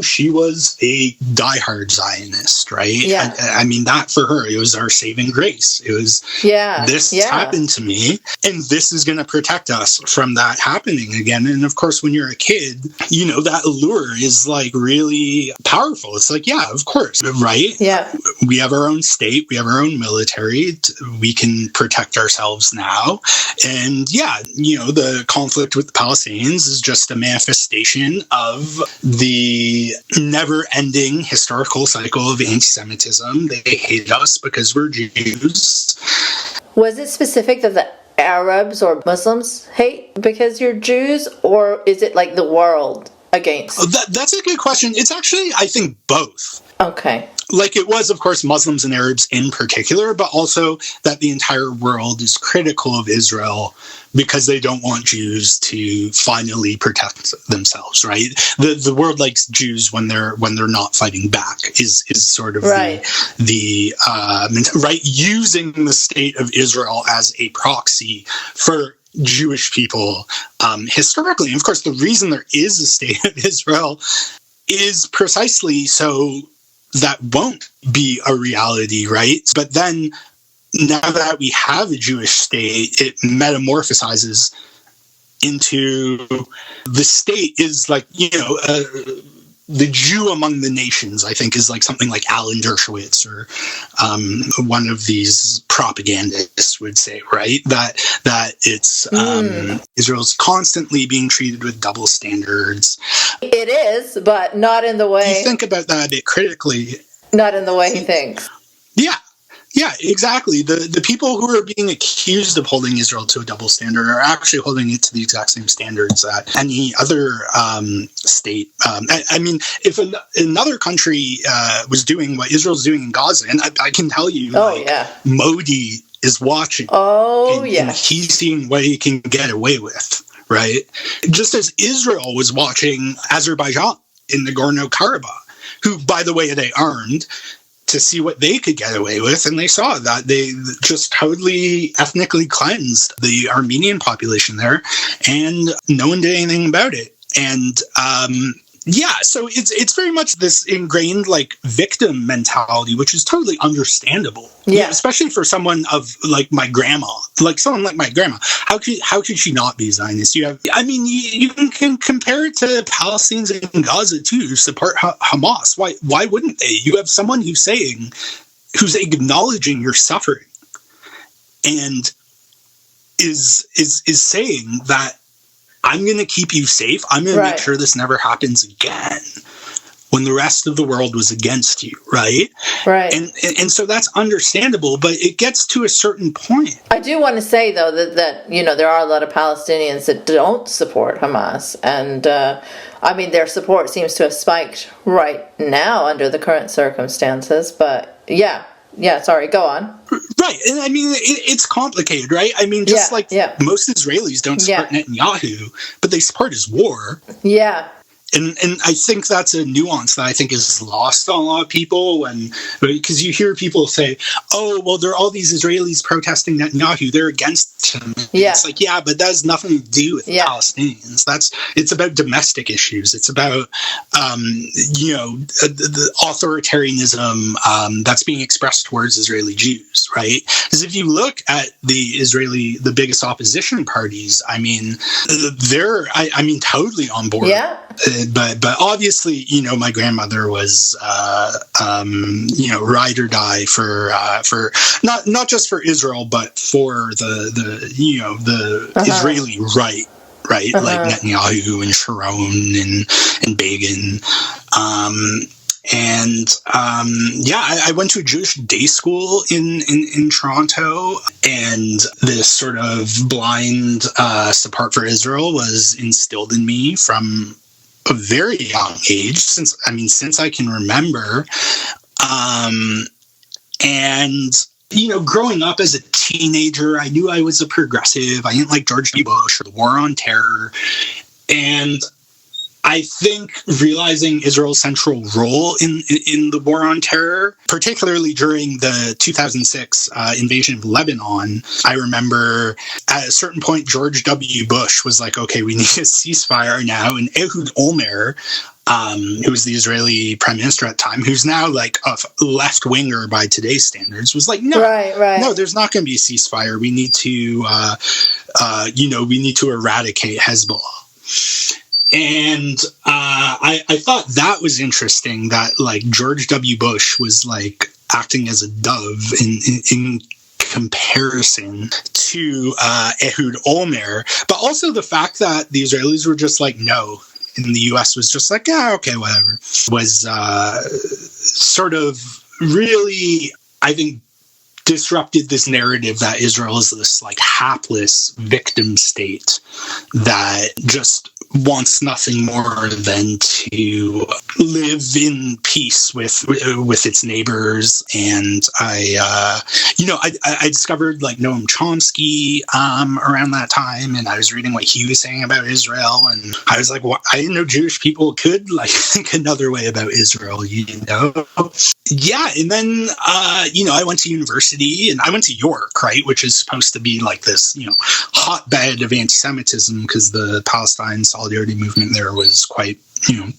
she was a diehard Zionist, right? Yeah. I mean, that for her, it was our saving grace. It was, this happened to me, and this is going to protect us from that happening again. And of course, when you're a kid, that allure is like really powerful. It's like, yeah, of course, right? Yeah. We have our own state, we have our own military, we can protect ourselves now. And the conflict with the Palestinians is just a manifestation of the never-ending historical cycle of anti-Semitism. They hate us because we're Jews. Was it specific that the Arabs or Muslims hate because you're Jews, or is it like the world against? That's a good question. It's actually, I think, both. Okay. Like it was, of course, Muslims and Arabs in particular, but also that the entire world is critical of Israel because they don't want Jews to finally protect themselves, right? The world likes Jews when they're not fighting back is sort of the using the state of Israel as a proxy for Jewish people historically. And of course, the reason there is a state of Israel is precisely so that won't be a reality, right? But then now that we have a Jewish state, it metamorphosizes into the state is like, the Jew among the nations, I think, is like something like Alan Dershowitz or one of these propagandists would say, right? That it's Israel's constantly being treated with double standards. It is, but not in the way... You think about that a bit critically. Not in the way he thinks. Yeah, exactly. The people who are being accused of holding Israel to a double standard are actually holding it to the exact same standards that any other state. I mean, if another country was doing what Israel's doing in Gaza, and I can tell you, Modi is watching. Oh, and he's seeing what he can get away with, right? Just as Israel was watching Azerbaijan in Nagorno-Karabakh, who, by the way, they armed to see what they could get away with, and they saw that they just totally ethnically cleansed the Armenian population there, and no one did anything about it. And so it's very much this ingrained like victim mentality, which is totally understandable. Yeah, especially for someone of like my grandma, How could she not be Zionist? You can compare it to Palestinians in Gaza too, who support Hamas. Why wouldn't they? You have someone who's acknowledging your suffering, and is saying that I'm going to keep you safe. I'm going to make sure this never happens again, when the rest of the world was against you, right? Right. And so that's understandable, but it gets to a certain point. I do want to say, though, that there are a lot of Palestinians that don't support Hamas. And, their support seems to have spiked right now under the current circumstances. But, sorry, go on. Right. And it's complicated, right? Most Israelis don't support Netanyahu, but they support his war. Yeah. And I think that's a nuance that I think is lost on a lot of people because you hear people say, oh, well, there are all these Israelis protesting Netanyahu. They're against him. Yeah. It's like, yeah, but that has nothing to do with Palestinians. It's about domestic issues. It's about, the authoritarianism that's being expressed towards Israeli Jews, right? Because if you look at the biggest opposition parties, I mean, they're totally on board. Yeah. But obviously, my grandmother was, ride or die for not just for Israel, but for the Israeli right, like Netanyahu and Sharon and Begin. I went to a Jewish day school in Toronto, and this sort of blind support for Israel was instilled in me from a very young age, since I can remember. Growing up as a teenager, I knew I was a progressive. I didn't like George W. Bush or the War on Terror. And I think realizing Israel's central role in the War on Terror, particularly during the 2006 invasion of Lebanon, I remember at a certain point, George W. Bush was like, okay, we need a ceasefire now. And Ehud Olmert, who was the Israeli prime minister at the time, who's now like a left-winger by today's standards, was like, no, no, there's not going to be a ceasefire. We need to, eradicate Hezbollah. And I thought that was interesting that like George W. Bush was like acting as a dove in comparison to Ehud Olmert, but also the fact that the Israelis were just like, no, and the U.S. was just like, yeah, okay, whatever, was sort of really, I think, disrupted this narrative that Israel is this like hapless victim state that just wants nothing more than to live in peace with its neighbors. And I discovered like Noam Chomsky around that time, and I was reading what he was saying about Israel, and I was like, I didn't know Jewish people could like think another way about Israel, Yeah, and then I went to university, and I went to York, right, which is supposed to be like this, hotbed of anti-Semitism because the Palestine solidarity movement there was quite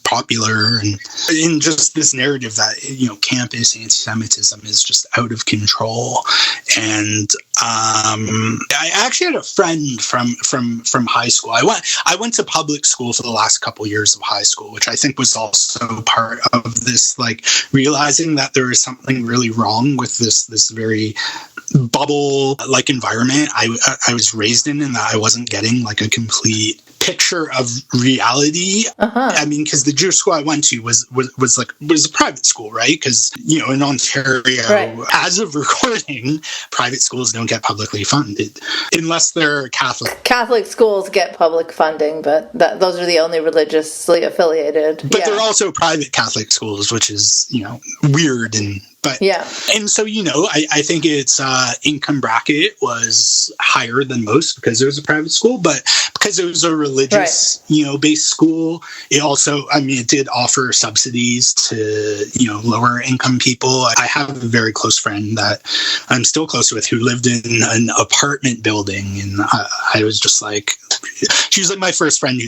popular, and in just this narrative that campus anti-Semitism is just out of control. And I actually had a friend from high school. I went to public school for the last couple years of high school, which I think was also part of this like realizing that there is something really wrong with this very bubble like environment I was raised in, and that I wasn't getting like a complete picture of reality. I mean, because the Jewish school I went to was a private school, right? Because in Ontario, as of recording, private schools don't get publicly funded unless they're Catholic. Catholic schools get public funding, but those are the only religiously affiliated. But they're also private Catholic schools, which is weird and so I think its income bracket was higher than most because it was a private school, but because it was a religious based school, it also it did offer subsidies to lower income people. I have a very close friend that I'm still close with who lived in an apartment building, and I was just like, she was like my first friend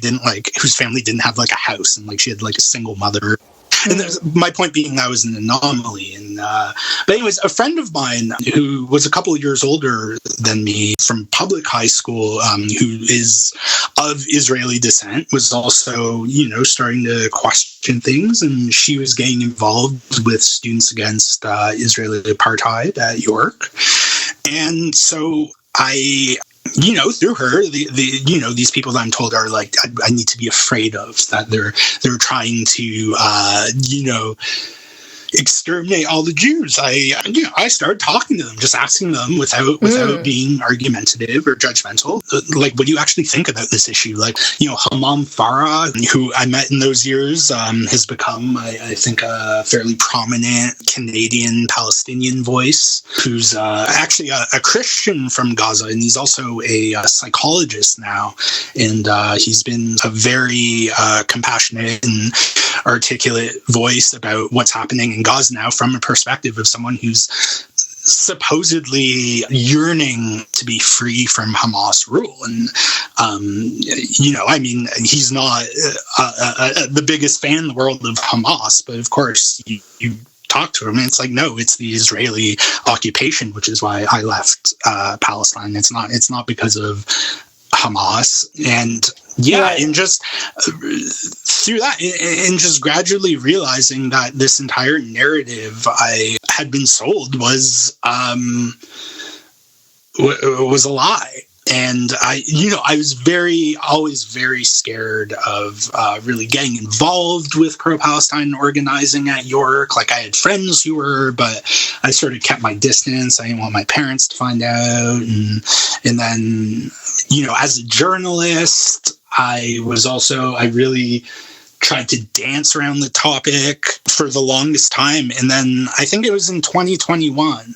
whose family didn't have like a house, and like she had like a single mother. And my point being, I was an anomaly. And but anyways, a friend of mine who was a couple of years older than me from public high school, who is of Israeli descent, was also starting to question things, and she was getting involved with Students Against Israeli Apartheid at York. And so I through her, these people that I'm told are like, I need to be afraid of, that they're trying to, exterminate all the Jews. I started talking to them, just asking them without being argumentative or judgmental. Like, what do you actually think about this issue? Like, Hamam Farah, who I met in those years, has become, I think, a fairly prominent Canadian Palestinian voice, who's actually a Christian from Gaza, and he's also a psychologist now. And he's been a very compassionate and articulate voice about what's happening in Gaza now from a perspective of someone who's supposedly yearning to be free from Hamas rule. And, he's not the biggest fan in the world of Hamas, but of course you talk to him and it's like, no, it's the Israeli occupation, which is why I left Palestine. It's not because of Hamas. And and just through that, and just gradually realizing that this entire narrative I had been sold was a lie. And I was always very scared of really getting involved with pro-Palestine organizing at York. Like, I had friends who were, but I sort of kept my distance. I didn't want my parents to find out. And then, as a journalist, I really tried to dance around the topic for the longest time. And then I think it was in 2021,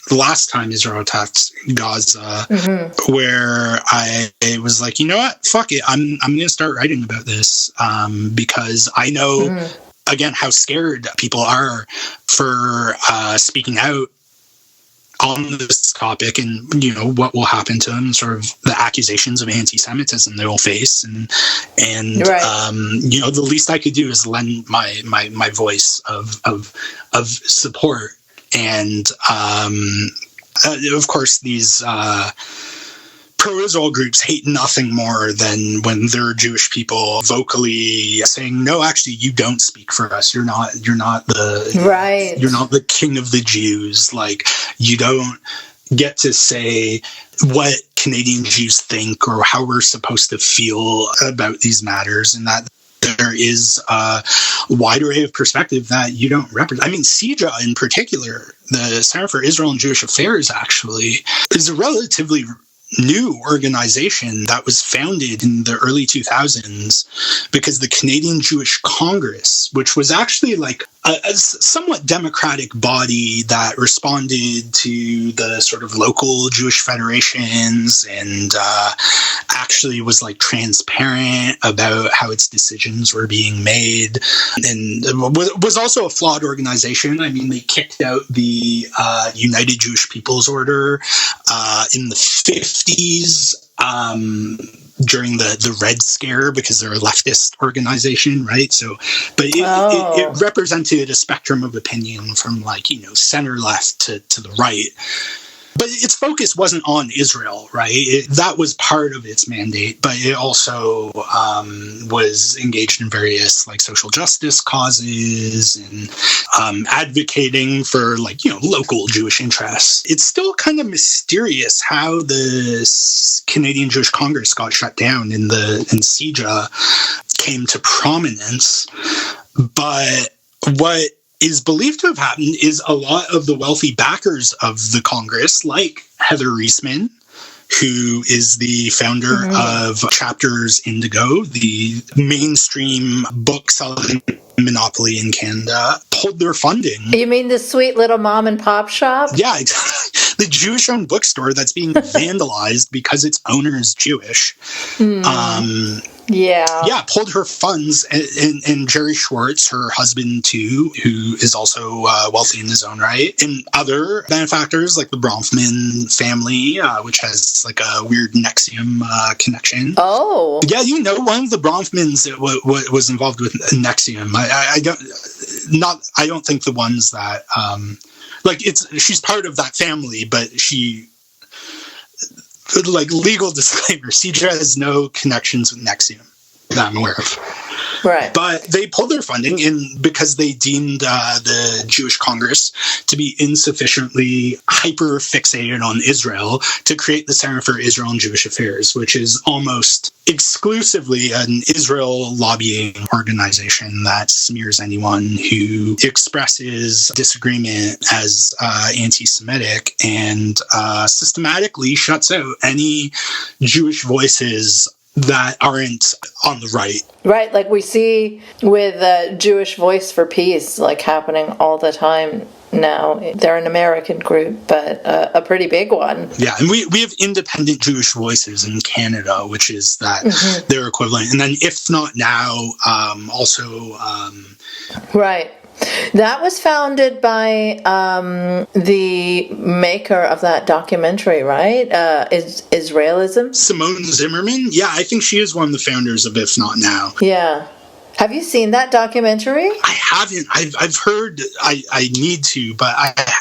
the last time Israel attacked Gaza, where I was like, you know what, fuck it, I'm going to start writing about this, because I know, again, how scared people are for speaking out on this topic, and what will happen to them, sort of the accusations of anti-Semitism they will face, and the least I could do is lend my voice of support. And of course, these pro-Israel groups hate nothing more than when there are Jewish people vocally saying, "No, actually, you don't speak for us. You're not the king of the Jews. Like, you don't get to say what Canadian Jews think or how we're supposed to feel about these matters," and that there is a wide array of perspective that you don't represent. I mean, CIJA in particular, the Center for Israel and Jewish Affairs, actually, is a relatively new organization that was founded in the early 2000s because the Canadian Jewish Congress, which was actually like a somewhat democratic body that responded to the sort of local Jewish federations and actually was like transparent about how its decisions were being made, and was also a flawed organization. I mean, they kicked out the United Jewish People's Order in the 50s during the Red Scare because they're a leftist organization, right? So, but it represented a spectrum of opinion from center left to the right. But its focus wasn't on Israel, right? That was part of its mandate, but it also was engaged in various social justice causes and advocating for local Jewish interests. It's still kind of mysterious how the Canadian Jewish Congress got shut down and CIJA came to prominence. But what is believed to have happened is a lot of the wealthy backers of the Congress, like Heather Reisman, who is the founder of Chapters Indigo, the mainstream book-selling monopoly in Canada, pulled their funding. You mean the sweet little mom and pop shop? Yeah, the Jewish-owned bookstore that's being vandalized because its owner is Jewish. Yeah, pulled her funds, and Jerry Schwartz, her husband too, who is also wealthy in his own right, and other benefactors like the Bronfman family, which has a weird Nexium connection. Oh, yeah, one of the Bronfmans was involved with Nexium. I don't think the ones that she's part of that family, but she. Legal disclaimer, CIJA has no connections with Nexium. that I'm aware of. Right. But they pulled their funding because they deemed the Jewish Congress to be insufficiently hyper-fixated on Israel to create the Center for Israel and Jewish Affairs, which is almost exclusively an Israel lobbying organization that smears anyone who expresses disagreement as anti-Semitic and systematically shuts out any Jewish voices that aren't on the right. Right, like we see with Jewish Voice for Peace, like happening all the time now. They're an American group, but a pretty big one. Yeah, and we have independent Jewish voices in Canada, which is that their equivalent. And then if not now, also... Right. That was founded by the maker of that documentary, right? Israelism? Simone Zimmerman? Yeah, I think she is one of the founders of If Not Now. Yeah. Have you seen that documentary? I haven't. I've heard I need to, but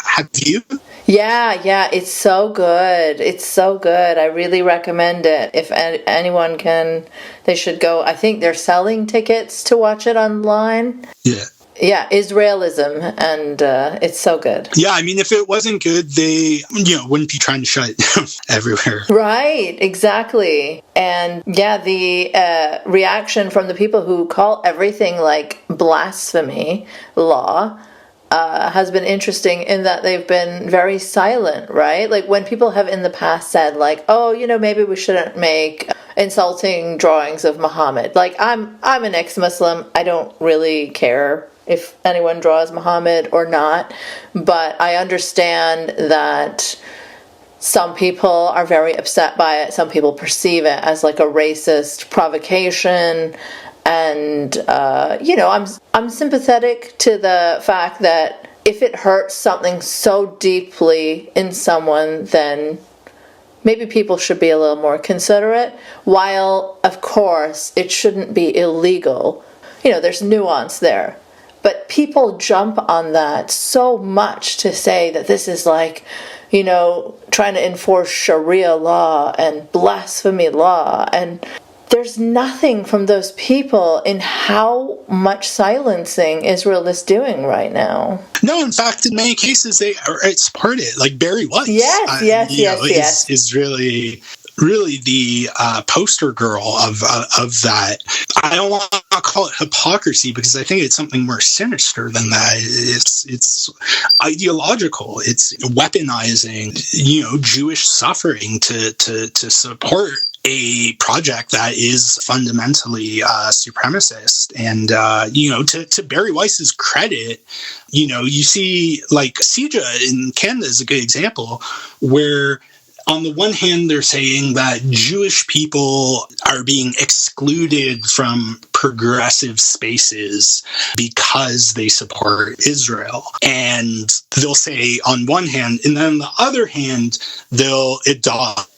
have you? Yeah, it's so good. It's so good. I really recommend it. If anyone can, they should go. I think they're selling tickets to watch it online. Yeah. Yeah, Israelism, and it's so good. Yeah, I mean, if it wasn't good, they, wouldn't be trying to shut it down everywhere. Right, exactly. And yeah, the reaction from the people who call everything like blasphemy law has been interesting in that they've been very silent, right? Like when people have in the past said like, oh, maybe we shouldn't make insulting drawings of Muhammad. Like I'm an ex-Muslim. I don't really care if anyone draws Muhammad or not, but I understand that some people are very upset by it. Some people perceive it as like a racist provocation. And, I'm sympathetic to the fact that if it hurts something so deeply in someone, then maybe people should be a little more considerate. While, of course, it shouldn't be illegal. There's nuance there. But people jump on that so much to say that this is like, trying to enforce Sharia law and blasphemy law. And there's nothing from those people in how much silencing Israel is doing right now. No, in fact, in many cases, they support it. Like Barry Weiss. Yes. Is really the poster girl of that. I don't want to call it hypocrisy because I think it's something more sinister than that. It's ideological. It's weaponizing, Jewish suffering to support a project that is fundamentally supremacist. And, to Barry Weiss's credit, you see like CIJA in Canada is a good example where on the one hand, they're saying that Jewish people are being excluded from progressive spaces because they support Israel. And they'll say on one hand, and then on the other hand, they'll adopt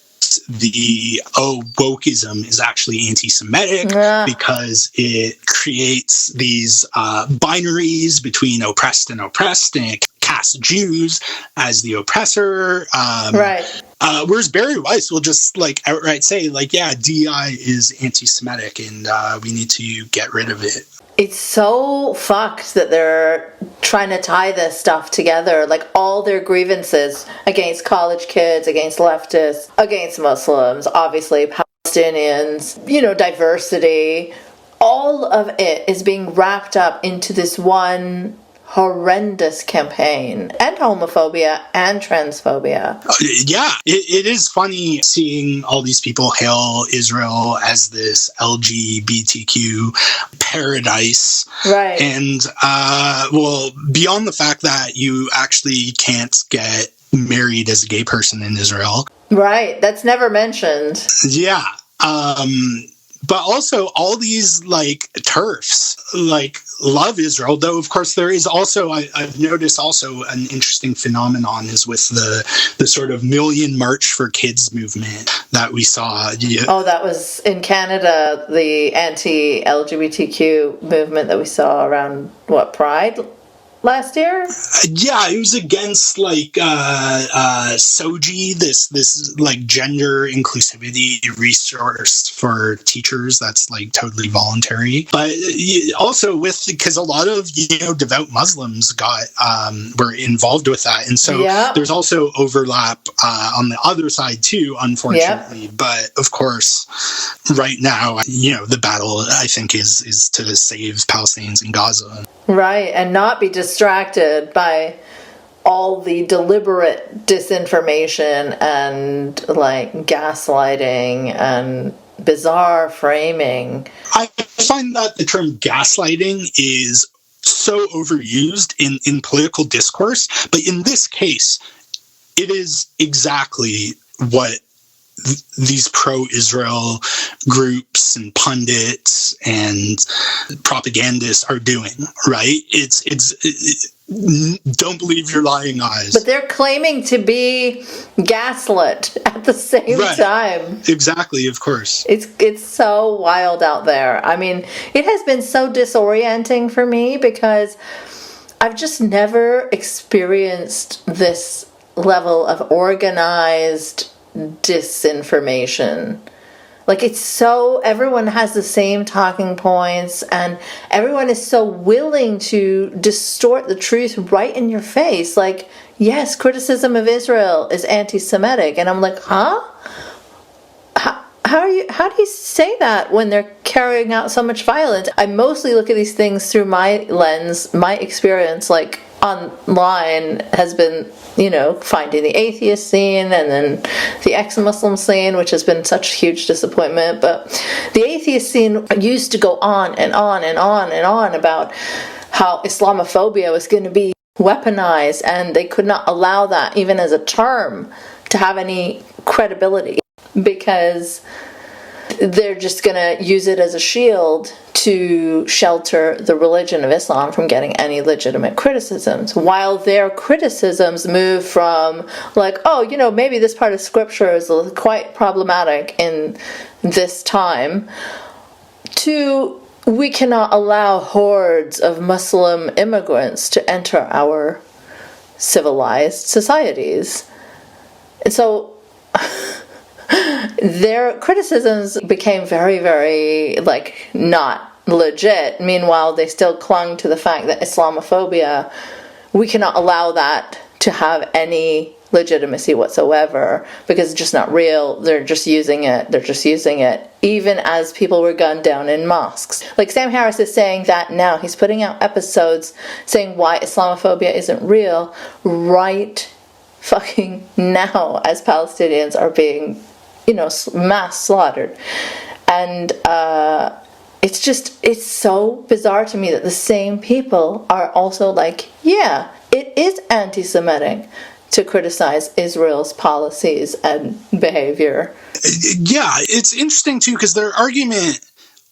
the wokeism is actually anti-Semitic because it creates these binaries between oppressed and it casts Jews as the oppressor. Right. Whereas Barry Weiss will just outright say DEI is anti-Semitic and we need to get rid of it. It's so fucked that they're trying to tie this stuff together, like all their grievances against college kids, against leftists, against Muslims, obviously Palestinians, diversity. All of it is being wrapped up into this one horrendous campaign, and homophobia and transphobia. Yeah, it is funny seeing all these people hail Israel as this LGBTQ paradise. Right. And, beyond the fact that you actually can't get married as a gay person in Israel. Right, that's never mentioned. Yeah. But also all these TERFs love Israel, though of course there is also I've noticed also an interesting phenomenon is with the sort of Million March for Kids movement that we saw. Oh, that was in Canada, the anti-LGBTQ movement that we saw around Pride last year? Yeah, it was against like CIJA, this like gender inclusivity resource for teachers that's like totally voluntary. But also because a lot of devout Muslims were involved with that, and so there's also overlap on the other side too, unfortunately. But of course, right now, the battle I think is to save Palestinians in Gaza. Right, and not be distracted by all the deliberate disinformation and like gaslighting and bizarre framing. I find that the term gaslighting is so overused in political discourse, but in this case, it is exactly what these pro-Israel groups and pundits and propagandists are doing, right? It's don't believe your lying eyes. But they're claiming to be gaslit at the same time. Exactly, of course. It's so wild out there. I mean, it has been so disorienting for me because I've just never experienced this level of organized disinformation. Like, it's so, everyone has the same talking points and everyone is so willing to distort the truth right in your face. Like, yes, criticism of Israel is anti-Semitic. And I'm like, huh? How do you say that when they're carrying out so much violence? I mostly look at these things through my lens. My experience, like, online has been, finding the atheist scene and then the ex-Muslim scene, which has been such a huge disappointment. But the atheist scene used to go on and on and on and on about how Islamophobia was going to be weaponized and they could not allow that even as a term to have any credibility because they're just going to use it as a shield to shelter the religion of Islam from getting any legitimate criticisms, while their criticisms move from like, oh, maybe this part of scripture is quite problematic in this time, to we cannot allow hordes of Muslim immigrants to enter our civilized societies. And so their criticisms became very, very, not legit. Meanwhile, they still clung to the fact that Islamophobia, we cannot allow that to have any legitimacy whatsoever because it's just not real. They're just using it. Even as people were gunned down in mosques. Like Sam Harris is saying that now. He's putting out episodes saying why Islamophobia isn't real right fucking now as Palestinians are being mass slaughtered. And it's so bizarre to me that the same people are also like, yeah, it is anti-Semitic to criticize Israel's policies and behavior. Yeah, it's interesting too because their argument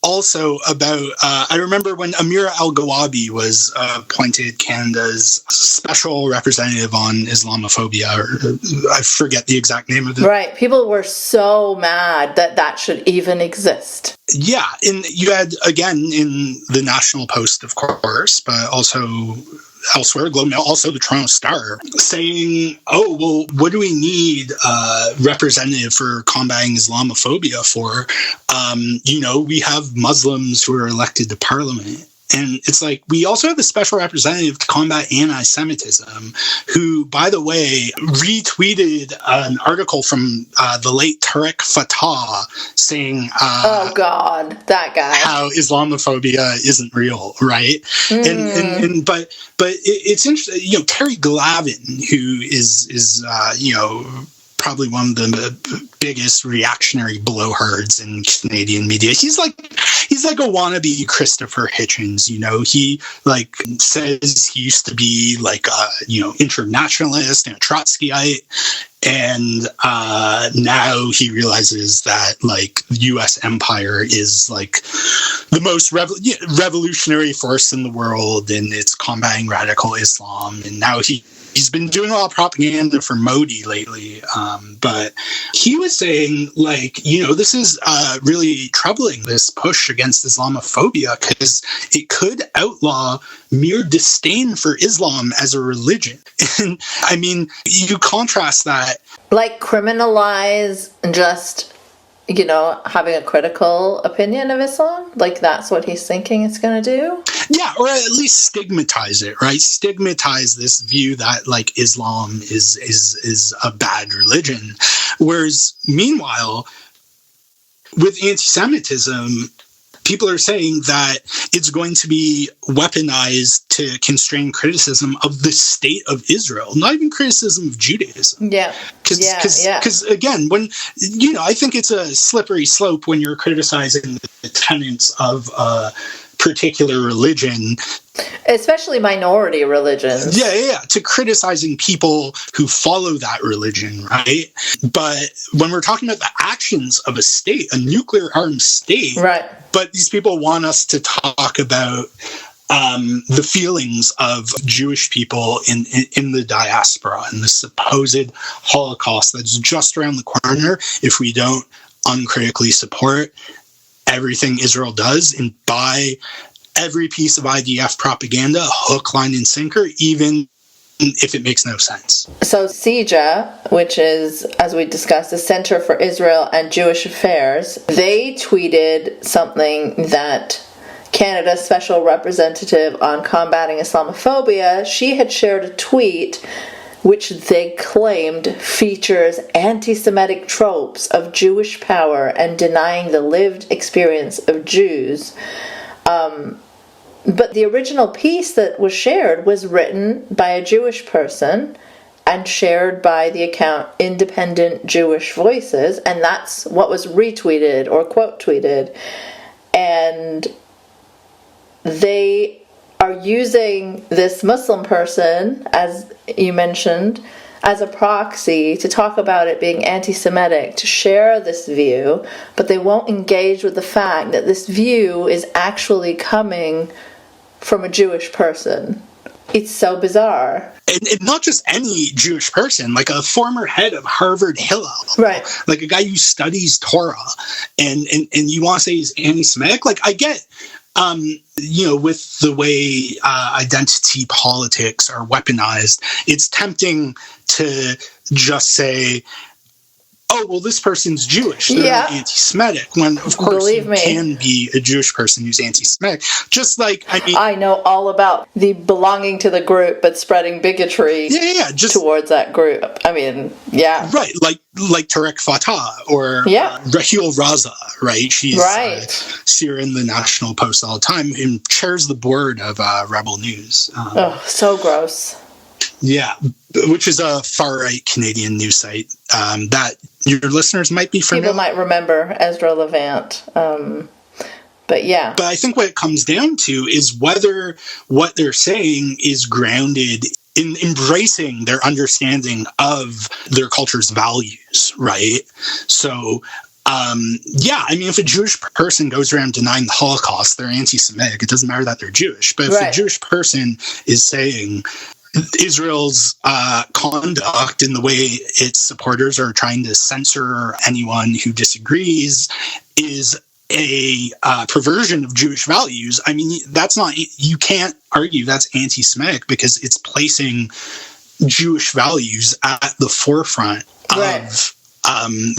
also about, I remember when Amira Al-Gawabi was appointed Canada's special representative on Islamophobia, or I forget the exact name of it. Right. People were so mad that should even exist. Yeah. And you had, again, in the National Post, of course, but also elsewhere, Globe Mail, also the Toronto Star, saying, oh, well, what do we need a representative for combating Islamophobia for? We have Muslims who are elected to parliament. And it's like, we also have a special representative to combat anti-Semitism who, by the way, retweeted an article from the late Tariq Fatah saying, oh God, that guy, how Islamophobia isn't real, right? But it's interesting, Terry Glavin, who is probably one of the biggest reactionary blowhards in Canadian media. He's like a wannabe Christopher Hitchens, he says he used to be internationalist and a Trotskyite. And now he realizes that the U.S. empire is the most revolutionary force in the world, and it's combating radical Islam. And now he's been doing a lot of propaganda for Modi lately. But he was saying, like, this is really troubling, this push against Islamophobia, because it could outlaw mere disdain for Islam as a religion. And I mean, you contrast that. Like criminalize just, having a critical opinion of Islam? Like that's what he's thinking it's going to do? Yeah, or at least stigmatize it, right? Stigmatize this view that, like, Islam is a bad religion. Whereas, meanwhile, with anti-Semitism, people are saying that it's going to be weaponized to constrain criticism of the state of Israel, not even criticism of Judaism. Yeah. Because again, when, I think it's a slippery slope when you're criticizing the tenets of a particular religion. Especially minority religions. Yeah, to criticizing people who follow that religion, right? But when we're talking about the actions of a state, a nuclear armed state, right? But these people want us to talk about the feelings of Jewish people in the diaspora and the supposed Holocaust that's just around the corner if we don't uncritically support everything Israel does and buy every piece of IDF propaganda, hook, line, and sinker, even if it makes no sense. So CIJA, which is, as we discussed, the Center for Israel and Jewish Affairs, they tweeted something that Canada's Special Representative on Combating Islamophobia, she had shared a tweet which they claimed features anti-Semitic tropes of Jewish power and denying the lived experience of Jews. But the original piece that was shared was written by a Jewish person and shared by the account Independent Jewish Voices, and that's what was retweeted or quote tweeted. And they are using this Muslim person, as you mentioned, as a proxy to talk about it being anti-Semitic, to share this view, but they won't engage with the fact that this view is actually coming from a Jewish person. It's so bizarre. And not just any Jewish person, like a former head of Harvard Hillel. Right. Like a guy who studies Torah. And you want to say he's anti-Semitic? Like, I get, with the way identity politics are weaponized, it's tempting to just say, oh, well, this person's Jewish. They're anti-Semitic. When, of course, you can be a Jewish person who's anti-Semitic. Just like, I know all about the belonging to the group, but spreading bigotry towards that group. Right, like Tarek Fatah or Raheel Raza, right? She's here in the National Post all the time and chairs the board of Rebel News. So gross. Yeah, which is a far-right Canadian news site that your listeners might be familiar with. People might remember Ezra Levant. But yeah. But I think what it comes down to is whether what they're saying is grounded in embracing their understanding of their culture's values, right? So, if a Jewish person goes around denying the Holocaust, they're anti-Semitic. It doesn't matter that they're Jewish. But if a Jewish person is saying Israel's conduct in the way its supporters are trying to censor anyone who disagrees is a perversion of Jewish values, that's not, you can't argue that's anti-Semitic because it's placing Jewish values at the forefront of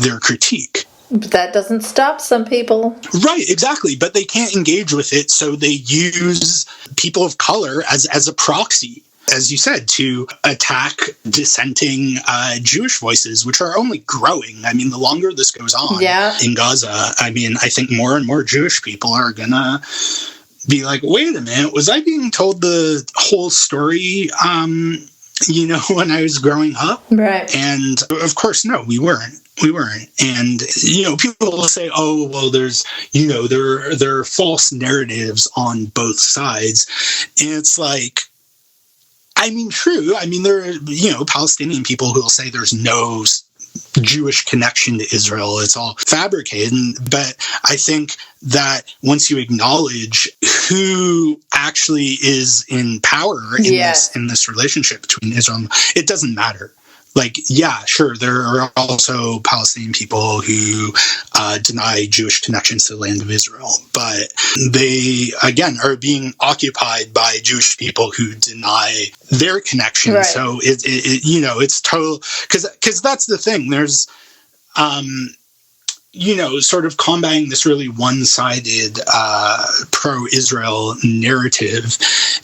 their critique. But that doesn't stop some people. Right, exactly. But they can't engage with it, so they use people of color as a proxy, as you said, to attack dissenting Jewish voices, which are only growing. The longer this goes on in Gaza, I think more and more Jewish people are going to be like, wait a minute, was I being told the whole story, when I was growing up? Right. And of course, no, we weren't. And, people will say, oh, well, there's, there are false narratives on both sides. And it's like, true. There are, Palestinian people who will say there's no Jewish connection to Israel. It's all fabricated. But I think that once you acknowledge who actually is in power in this relationship between Israel and it doesn't matter. Like, yeah, sure, there are also Palestinian people who deny Jewish connections to the land of Israel, but they, again, are being occupied by Jewish people who deny their connection. Right. So it's total, because that's the thing. There's, sort of combating this really one-sided pro-Israel narrative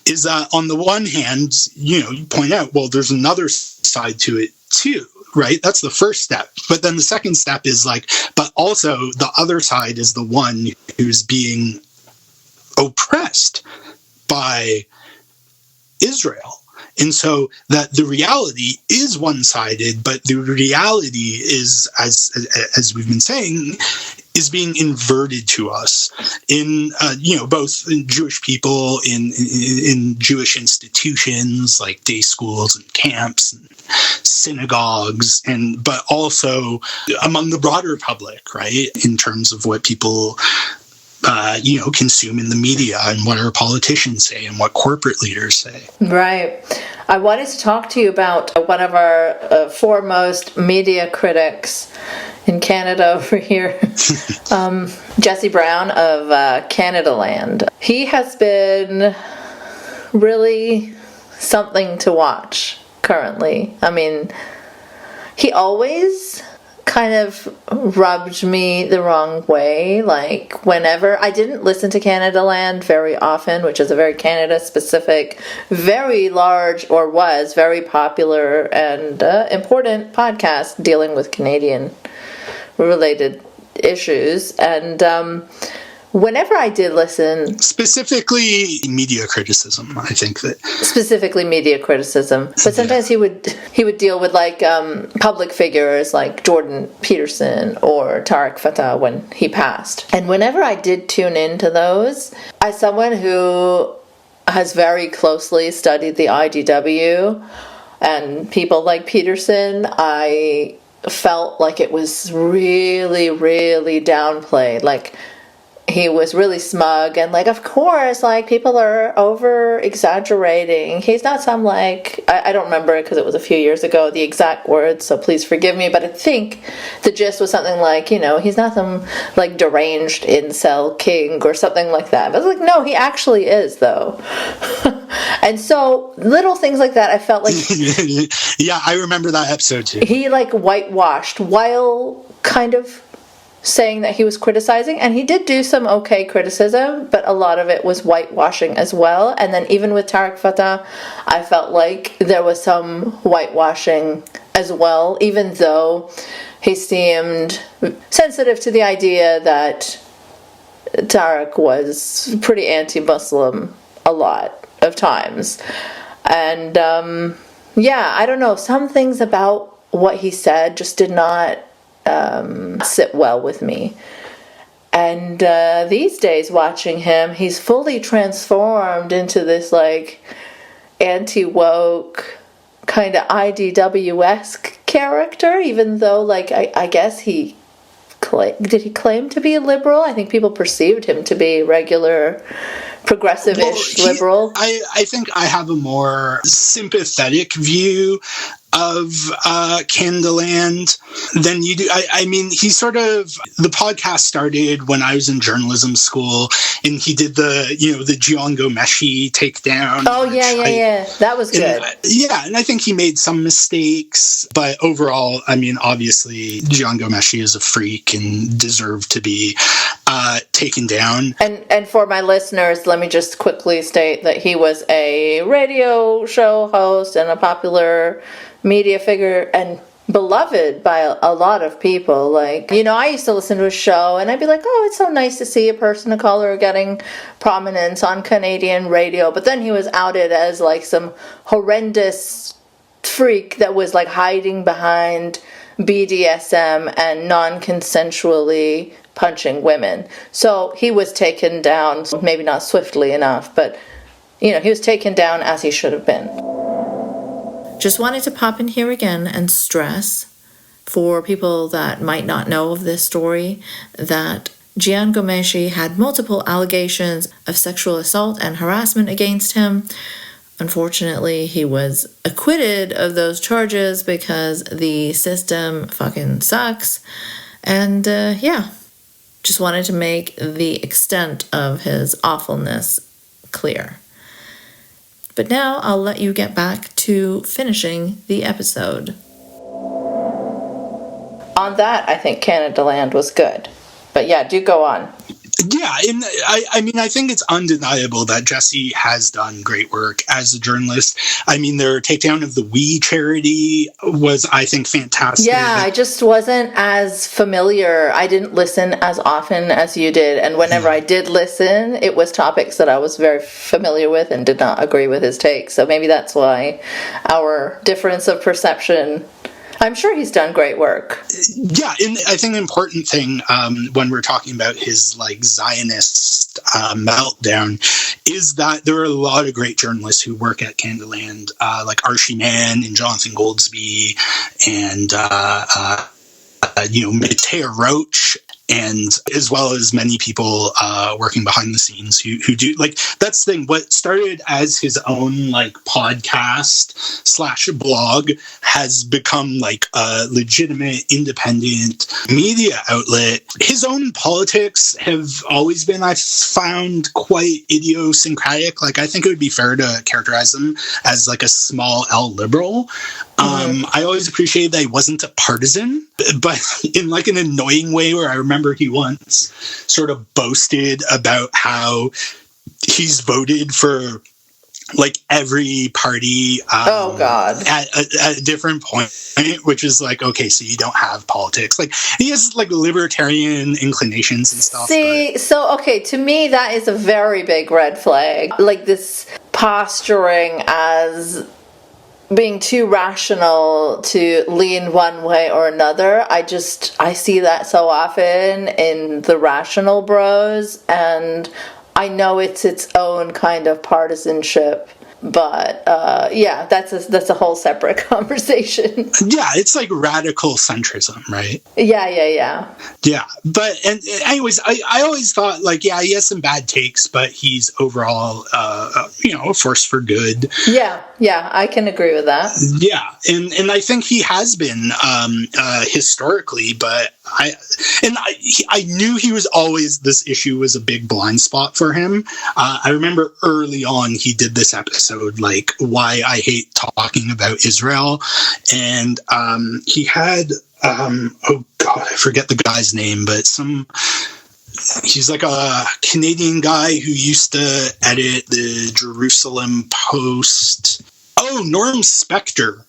is that on the one hand, you point out, well, there's another side to it too, right? That's the first step. But then the second step is like, but also the other side is the one who's being oppressed by Israel. And so that the reality is one-sided, but the reality is, as we've been saying, is being inverted to us in, both in Jewish people, in Jewish institutions like day schools and camps and synagogues, but also among the broader public, right? In terms of what people consume in the media and what our politicians say and what corporate leaders say. Right. I wanted to talk to you about one of our foremost media critics in Canada over here, Jesse Brown of Canadaland. He has been really something to watch currently. I mean, he always kind of rubbed me the wrong way. Like, whenever I didn't listen to Canadaland very often, which is a very Canada-specific, very large, or was very popular and important podcast dealing with Canadian-related issues. And whenever I did listen... Specifically media criticism, I think that... Specifically media criticism. But sometimes he would deal with, like, public figures like Jordan Peterson or Tariq Fatah when he passed. And whenever I did tune into those, as someone who has very closely studied the IDW and people like Peterson, I felt like it was really, really downplayed. Like, he was really smug and like, of course, like, people are over exaggerating. He's not some, like, I don't remember because it was a few years ago, the exact words, so please forgive me, but I think the gist was something like, he's not some, like, deranged incel king or something like that. But I was like, no, he actually is, though. And so little things like that, I felt like... Yeah, I remember that episode too. He, like, whitewashed while kind of saying that he was criticizing, and he did do some okay criticism, but a lot of it was whitewashing as well. And then even with Tariq Fatah, I felt like there was some whitewashing as well, even though he seemed sensitive to the idea that Tariq was pretty anti-Muslim a lot of times. And I don't know, some things about what he said just did not sit well with me. And these days, watching him, he's fully transformed into this, like, anti-woke kind of IDW-esque character, even though, like, I guess did he claim to be a liberal? I think people perceived him to be regular progressive-ish liberal. I think I have a more sympathetic view of Canadaland than you do. I mean, he sort of, the podcast started when I was in journalism school, and he did the Jian Ghomeshi takedown. Oh, yeah. That was good. And I think he made some mistakes, but overall, I mean, obviously, Jian Ghomeshi is a freak and deserved to be taken down. And for my listeners, let me just quickly state that he was a radio show host and a popular media figure and beloved by a lot of people. Like, I used to listen to a show and I'd be like, oh, it's so nice to see a person of color getting prominence on Canadian radio. But then he was outed as like some horrendous freak that was like hiding behind BDSM and non-consensually punching women. So he was taken down, maybe not swiftly enough, but he was taken down as he should have been. Just wanted to pop in here again and stress For people that might not know of this story, that Jian Ghomeshi had multiple allegations of sexual assault and harassment against him. Unfortunately, he was acquitted of those charges because the system fucking sucks. And just wanted to make the extent of his awfulness clear. But now I'll let you get back to finishing the episode. On that, I think Canadaland was good. But yeah, do go on. Yeah, and I think it's undeniable that Jesse has done great work as a journalist. I mean, their takedown of the We charity was, I think, fantastic. Yeah, I just wasn't as familiar. I didn't listen as often as you did. And whenever I did listen, it was topics that I was very familiar with and did not agree with his take. So maybe that's why our difference of perception. I'm sure he's done great work. Yeah, and I think the important thing when we're talking about his Zionist meltdown is that there are a lot of great journalists who work at Canadaland, like Archie Mann and Jonathan Goldsby and Matea Roach, and as well as many people working behind the scenes who do, that's the thing. What started as his own podcast / blog has become a legitimate independent media outlet. His own politics have always been, I've found, quite idiosyncratic. I think it would be fair to characterize him as a small L liberal. I always appreciated that he wasn't a partisan, but in an annoying way, where I remember he once sort of boasted about how he's voted for every party at a different point, which is okay, so you don't have politics. He has libertarian inclinations and stuff. To me that is a very big red flag. This posturing as being too rational to lean one way or another. I see that so often in the rational bros, and I know it's its own kind of partisanship, but that's a whole separate conversation. Yeah, it's radical centrism, right? Yeah. But anyways, I always thought he has some bad takes, but he's overall a force for good. Yeah, I can agree with that. Yeah, and I think he has been historically, but I knew he was always, this issue was a big blind spot for him. I remember early on he did this episode, why I hate talking about Israel, and he had I forget the guy's name, but he's a Canadian guy who used to edit the Jerusalem Post. Oh, Norm Spector,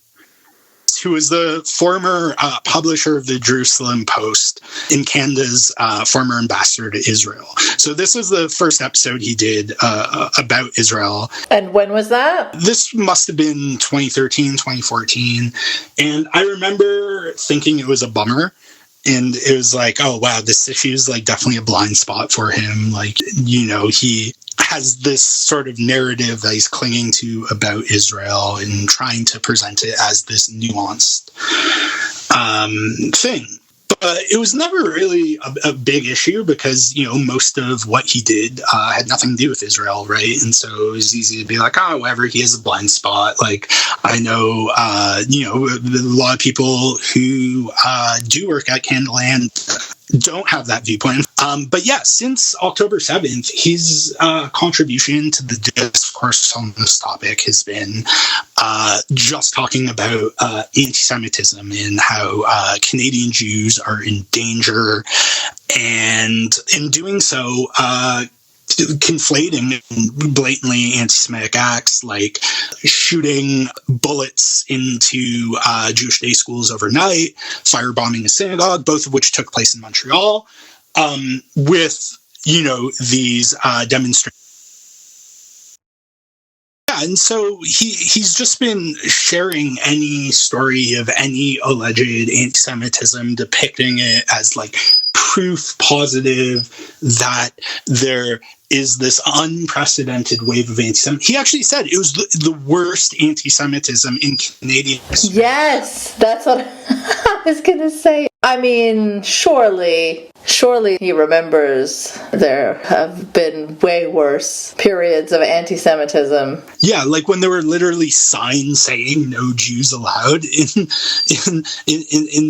who is the former publisher of the Jerusalem Post and Canada's former ambassador to Israel. So this was the first episode he did about Israel. And when was that? This must have been 2013, 2014. And I remember thinking it was a bummer. And it was oh, wow, this issue is definitely a blind spot for him. He has this sort of narrative that he's clinging to about Israel and trying to present it as this nuanced thing. But it was never really a big issue because, most of what he did had nothing to do with Israel, right? And so it was easy to be whatever, he has a blind spot. I know, a lot of people who do work at Canadaland don't have that viewpoint. But yeah, since October 7th, his contribution to the discourse on this topic has been just talking about anti-Semitism and how Canadian Jews are in danger, and in doing so, conflating blatantly anti-Semitic acts like shooting bullets into Jewish day schools overnight, firebombing a synagogue, both of which took place in Montreal, with, these demonstrations. Yeah, and so he's just been sharing any story of any alleged anti-Semitism, depicting it as proof positive that there is this unprecedented wave of anti-Semitism. He actually said it was the worst anti-Semitism in Canadian history. Yes, that's what was going to say, I mean, surely he remembers there have been way worse periods of anti-Semitism. Yeah, like when there were literally signs saying no Jews allowed in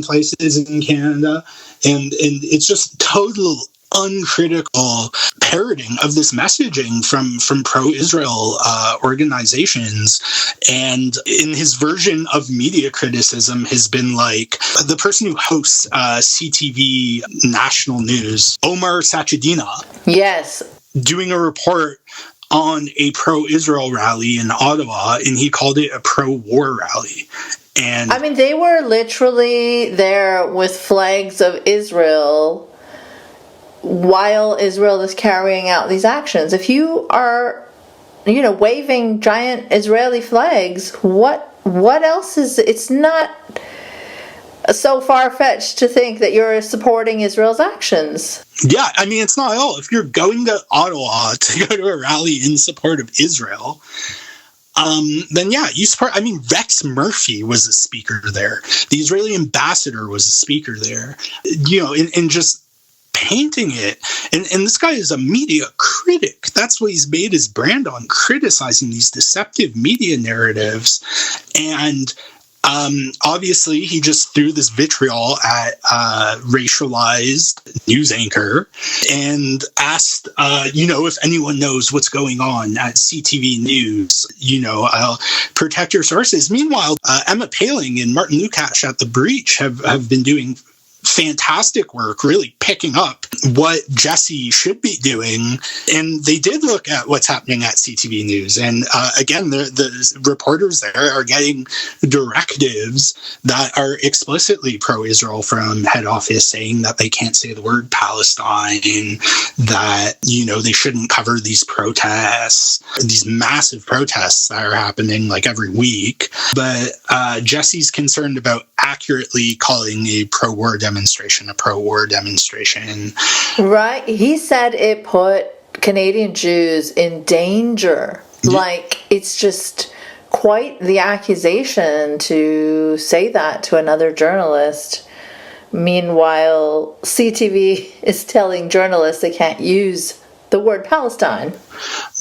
places in Canada, and it's just total uncritical parroting of this messaging from pro-Israel organizations. And in his version of media criticism has been like the person who hosts CTV national news, Omar Sachedina. Yes. Doing a report on a pro-Israel rally in Ottawa, and he called it a pro-war rally. And I mean, they were literally there with flags of Israel while Israel is carrying out these actions. If you are, waving giant Israeli flags, what else is, it's not so far-fetched to think that you're supporting Israel's actions. Yeah, I mean, it's not at all. If you're going to Ottawa to go to a rally in support of Israel, then yeah, you support. I mean, Rex Murphy was a speaker there. The Israeli ambassador was a speaker there. And just painting it, and this guy is a media critic. That's what he's made his brand on, criticizing these deceptive media narratives. And obviously he just threw this vitriol at racialized news anchor and asked if anyone knows what's going on at CTV News, protect your sources. Meanwhile, Emma Paling and Martin Lukacs at The Breach have been doing fantastic work, really picking up what Jesse should be doing. And they did look at what's happening at CTV News. And again, the reporters there are getting directives that are explicitly pro-Israel from head office, saying that they can't say the word Palestine, that, they shouldn't cover these protests, these massive protests that are happening like every week. But Jesse's concerned about accurately calling a pro-war demonstration a pro-war demonstration. Right. He said it put Canadian Jews in danger. Yeah. Like, it's just quite the accusation to say that to another journalist. Meanwhile, CTV is telling journalists they can't use the word Palestine.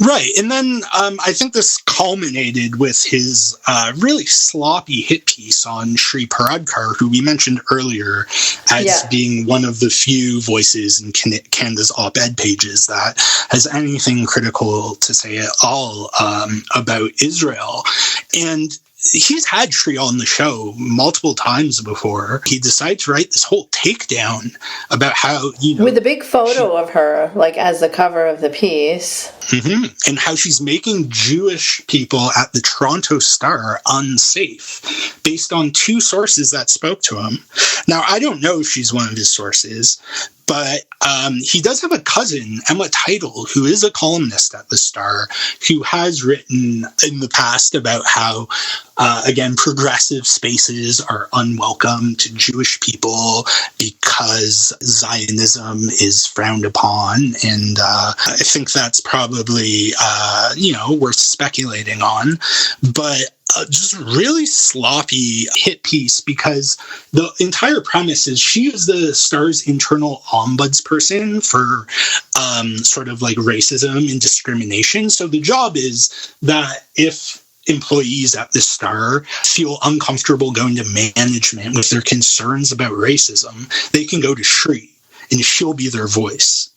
Right. And then I think this culminated with his really sloppy hit piece on Shri Paradkar, who we mentioned earlier as being one of the few voices in Canada's op-ed pages that has anything critical to say at all about Israel. And he's had Shri on the show multiple times before. He decided to write this whole takedown about how, with a big photo of her, like as the cover of the piece. Mm-hmm. And how she's making Jewish people at the Toronto Star unsafe based on two sources that spoke to him. Now, I don't know if she's one of his sources, but he does have a cousin, Emma Teitel, who is a columnist at the Star, who has written in the past about how, again, progressive spaces are unwelcome to Jewish people because Zionism is frowned upon. And I think that's probably, worth speculating on. But just really sloppy hit piece, because the entire premise is she is the Star's internal ombudsperson for sort of like racism and discrimination. So the job is that if employees at the Star feel uncomfortable going to management with their concerns about racism, they can go to Shri and she'll be their voice.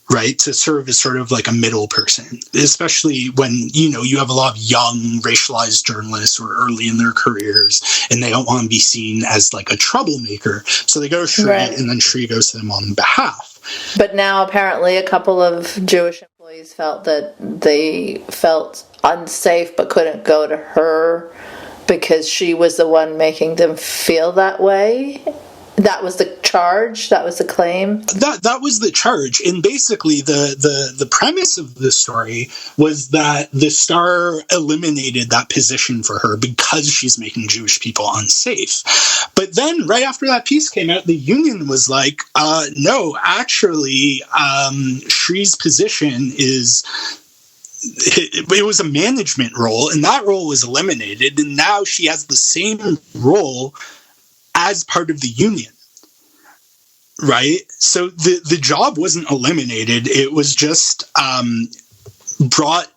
Right, to serve as sort of like a middle person, especially when, you have a lot of young racialized journalists who are early in their careers and they don't want to be seen as like a troublemaker. So they go to Shri, right, and then Shri goes to them on behalf. But now apparently a couple of Jewish employees felt that they felt unsafe but couldn't go to her because she was the one making them feel that way. That was the charge? That was the claim? That was the charge. And basically the premise of the story was that the Star eliminated that position for her because she's making Jewish people unsafe. But then right after that piece came out, the union was like, no, actually, Shri's position is... It was a management role, and that role was eliminated. And now she has the same role as part of the union. Right? So the job wasn't eliminated. It was just brought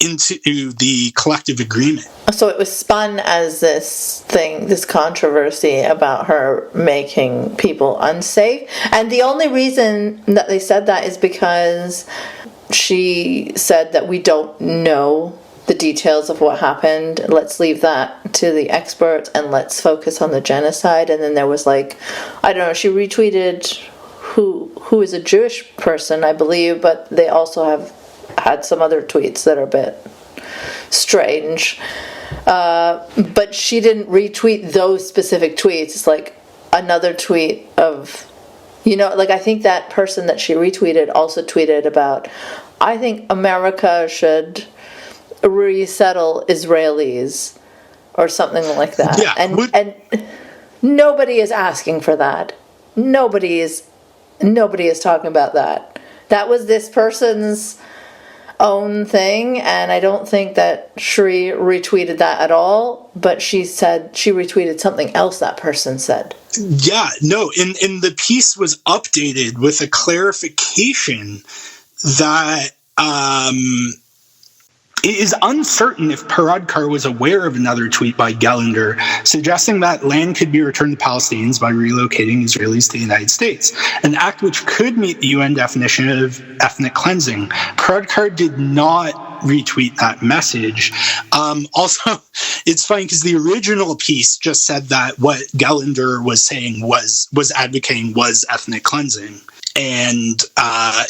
into the collective agreement. So it was spun as this thing, this controversy about her making people unsafe. And the only reason that they said that is because she said that we don't know the details of what happened. Let's leave that to the experts and let's focus on the genocide. And then there was like, I don't know, she retweeted who is a Jewish person, I believe, but they also have had some other tweets that are a bit strange. But she didn't retweet those specific tweets. It's like another tweet of, like I think that person that she retweeted also tweeted about, I think America should resettle Israelis or something like that. Yeah, and nobody is asking for that. Nobody is talking about that. That was this person's own thing, and I don't think that Shri retweeted that at all, but she said she retweeted something else that person said. Yeah, no, and the piece was updated with a clarification that it is uncertain if Paradkar was aware of another tweet by Gallender suggesting that land could be returned to Palestinians by relocating Israelis to the United States, an act which could meet the UN definition of ethnic cleansing. Paradkar did not retweet that message. Also, it's funny because the original piece just said that what Gallender was saying was advocating was ethnic cleansing, and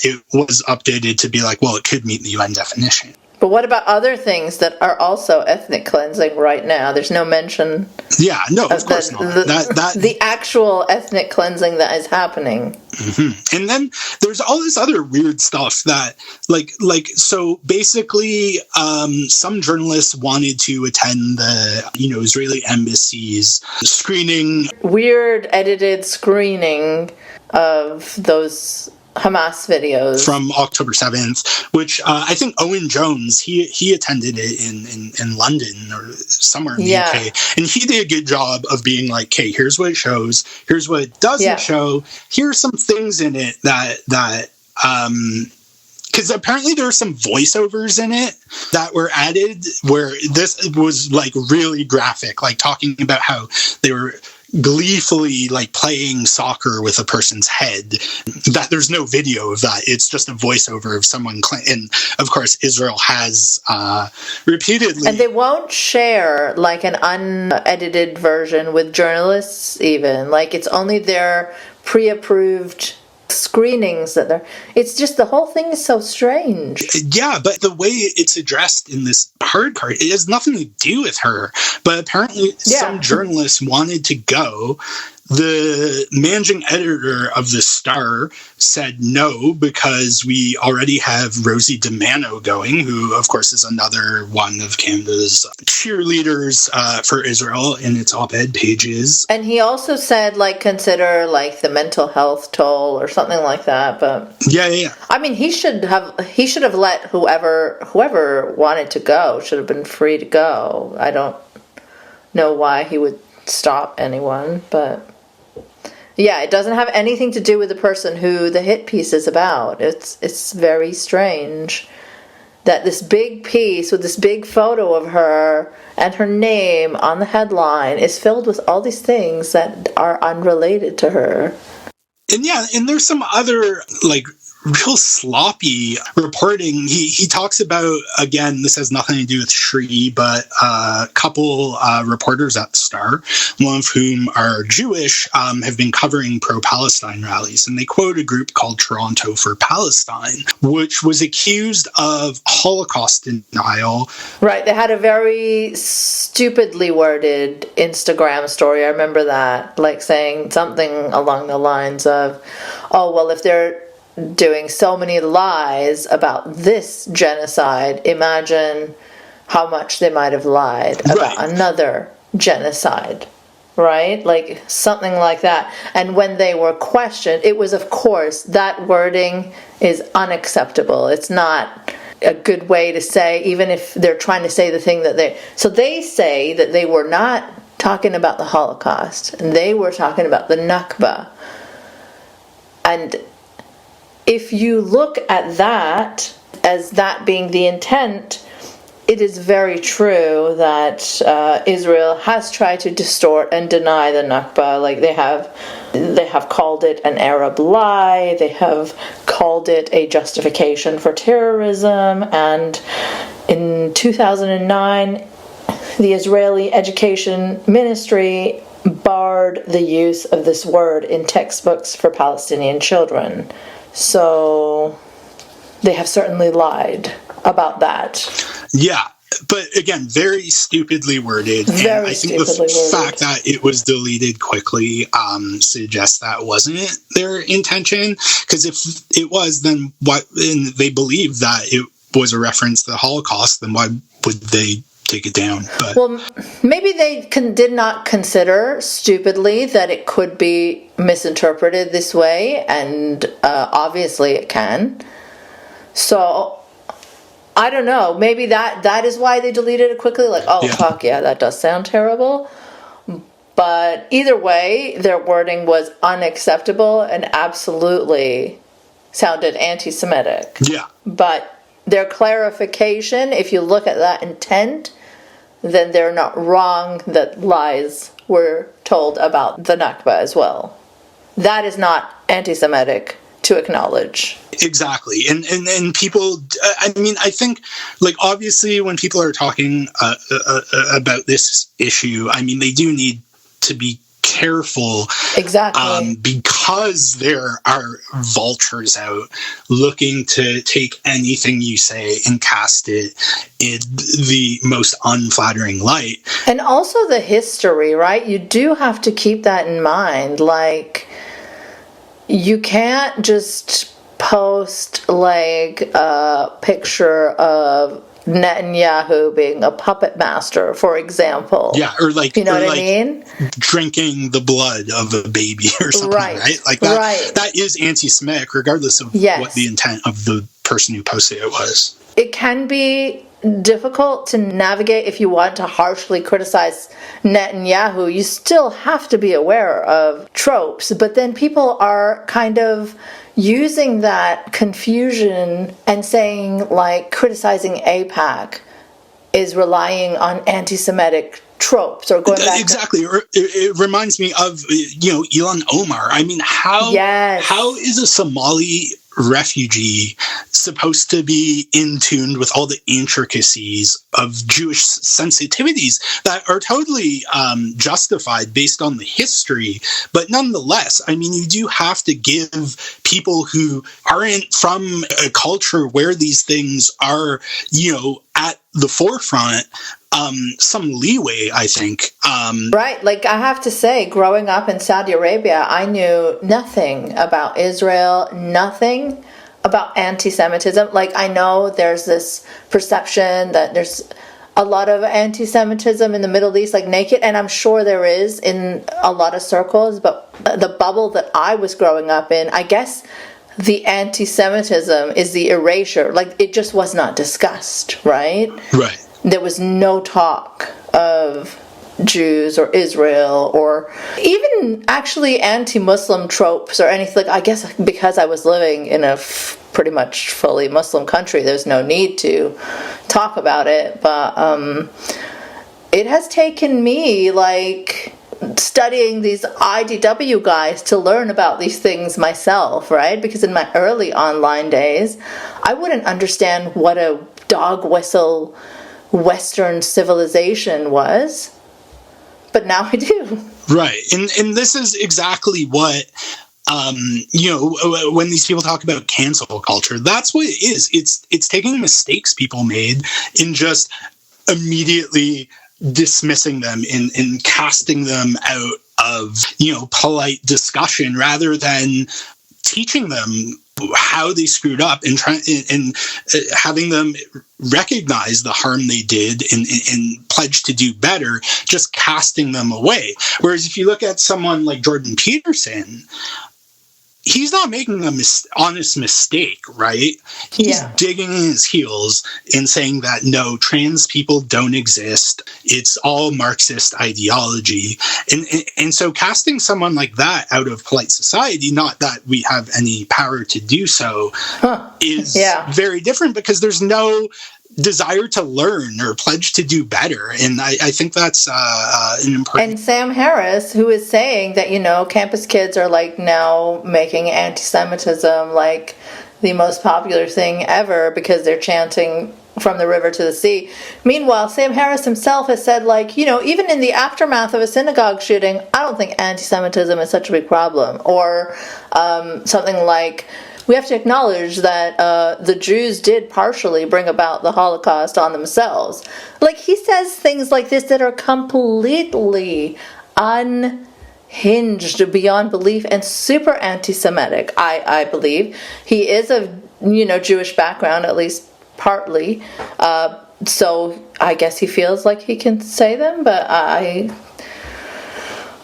it was updated to be like, well, it could meet the UN definition. But what about other things that are also ethnic cleansing right now? There's no mention. Yeah, no, of course not. The actual ethnic cleansing that is happening. Mm-hmm. And then there's all this other weird stuff that, so basically, some journalists wanted to attend the, Israeli embassy's screening. Weird edited screening of those Hamas videos from October 7th, which I think Owen Jones, he attended it in London or somewhere in the UK, and he did a good job of being like, okay, here's what it shows, here's what it doesn't show, here's some things in it that because apparently there are some voiceovers in it that were added where this was like really graphic, like talking about how they were gleefully like playing soccer with a person's head. That there's no video of that. It's just a voiceover of someone and of course Israel has repeatedly, and they won't share like an unedited version with journalists even. Like it's only their pre-approved screenings that they're, it's just the whole thing is so strange. Yeah, but the way it's addressed in this hard card, it has nothing to do with her, but apparently some journalists wanted to go. The managing editor of the Star said no, because we already have Rosie DiManno going, who, of course, is another one of Canada's cheerleaders for Israel in its op-ed pages. And he also said, like, consider, like, the mental health toll or something like that. But yeah. I mean, he should have let whoever wanted to go should have been free to go. I don't know why he would stop anyone, but yeah, it doesn't have anything to do with the person who the hit piece is about. It's very strange that this big piece with this big photo of her and her name on the headline is filled with all these things that are unrelated to her. And there's some other, like, real sloppy reporting. He talks about, again, this has nothing to do with Shri, but a couple reporters at the Star, one of whom are Jewish, have been covering pro-Palestine rallies. And they quote a group called Toronto for Palestine, which was accused of Holocaust denial. Right. They had a very stupidly worded Instagram story. I remember that, like saying something along the lines of, oh, well, if they're doing so many lies about this genocide, imagine how much they might have lied about another genocide, right? Like something like that. And when they were questioned, it was, of course, that wording is unacceptable. It's not a good way to say, even if they're trying to say the thing that they... So they say that they were not talking about the Holocaust, and they were talking about the Nakba. And if you look at that as that being the intent, it is very true that Israel has tried to distort and deny the Nakba. Like they have called it an Arab lie. They have called it a justification for terrorism. And in 2009, the Israeli Education Ministry barred the use of this word in textbooks for Palestinian children. So they have certainly lied about that. Yeah, but again, very stupidly worded. Very and I think the fact that it was deleted quickly suggests that wasn't their intention. Because if it was, then and they believed that it was a reference to the Holocaust, then why would they take it down? But well, maybe they did not consider stupidly that it could be misinterpreted this way, and obviously it can. So I don't know. Maybe that is why they deleted it quickly. Like, oh, fuck yeah, that does sound terrible. But either way, their wording was unacceptable and absolutely sounded anti-Semitic. Yeah. But their clarification, if you look at that intent, then they're not wrong that lies were told about the Nakba as well. That is not anti-Semitic to acknowledge. Exactly. And people, I mean, I think, like, obviously when people are talking about this issue, I mean, they do need to be careful. Exactly. Because there are vultures out looking to take anything you say and cast it in the most unflattering light. And also the history, right? You do have to keep that in mind. Like, you can't just post like a picture of Netanyahu being a puppet master, for example. Yeah, or like, you know what I mean? Drinking the blood of a baby or something, right? Like that. Right. That is anti-Semitic, regardless of what the intent of the person who posted it was. It can be difficult to navigate if you want to harshly criticize Netanyahu. You still have to be aware of tropes, but then people are kind of using that confusion and saying, like, criticizing AIPAC is relying on anti-Semitic tropes or going back. Exactly. It reminds me of, Ilhan Omar. I mean, how is a Somali refugee supposed to be in tune with all the intricacies of Jewish sensitivities that are totally justified based on the history? But nonetheless, I mean, you do have to give people who aren't from a culture where these things are, at the forefront, some leeway, I think. Right. Like, I have to say, growing up in Saudi Arabia, I knew nothing about Israel, nothing about anti-Semitism. Like, I know there's this perception that there's a lot of anti-Semitism in the Middle East, like naked, and I'm sure there is in a lot of circles, but the bubble that I was growing up in, I guess the anti-Semitism is the erasure. Like, it just was not discussed, right? Right. There was no talk of Jews or Israel or even actually anti-Muslim tropes or anything. Like, I guess because I was living in a pretty much fully Muslim country, there's no need to talk about it. But it has taken me, like, studying these IDW guys to learn about these things myself, right? Because in my early online days, I wouldn't understand what a dog whistle Western civilization was, but now I do. Right. And this is exactly what, when these people talk about cancel culture, that's what it is. It's taking mistakes people made and just immediately dismissing them and casting them out of, polite discussion rather than teaching them how they screwed up and having them recognize the harm they did and pledge to do better, just casting them away. Whereas if you look at someone like Jordan Peterson, he's not making a honest mistake, right? He's digging in his heels and saying that, no, trans people don't exist. It's all Marxist ideology. And so casting someone like that out of polite society, not that we have any power to do so, is very different, because there's no desire to learn or pledge to do better. And I think that's an important... And Sam Harris, who is saying that, campus kids are like now making anti-Semitism like the most popular thing ever because they're chanting from the river to the sea. Meanwhile, Sam Harris himself has said, like, even in the aftermath of a synagogue shooting, I don't think anti-Semitism is such a big problem. Or something like, we have to acknowledge that the Jews did partially bring about the Holocaust on themselves. Like, he says things like this that are completely unhinged beyond belief and super anti-Semitic, I believe. He is of, Jewish background, at least partly. So I guess he feels like he can say them, but I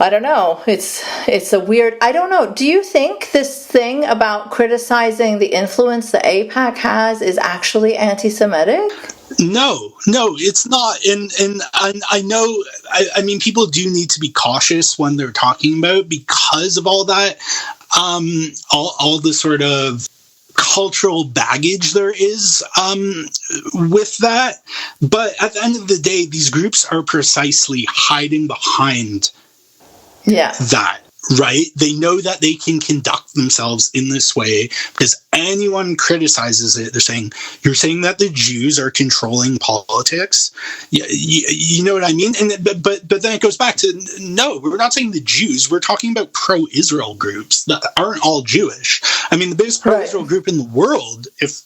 don't know. It's a weird... I don't know. Do you think this thing about criticizing the influence the AIPAC has is actually anti-Semitic? No, it's not. And I know, I mean, people do need to be cautious when they're talking about, because of all that, all the sort of cultural baggage there is with that. But at the end of the day, these groups are precisely hiding behind that, right? They know that they can conduct themselves in this way because anyone criticizes it, they're saying, you're saying that the Jews are controlling politics? You know what I mean? And but then it goes back to, no, we're not saying the Jews. We're talking about pro-Israel groups that aren't all Jewish. I mean, the biggest pro-Israel group in the world, if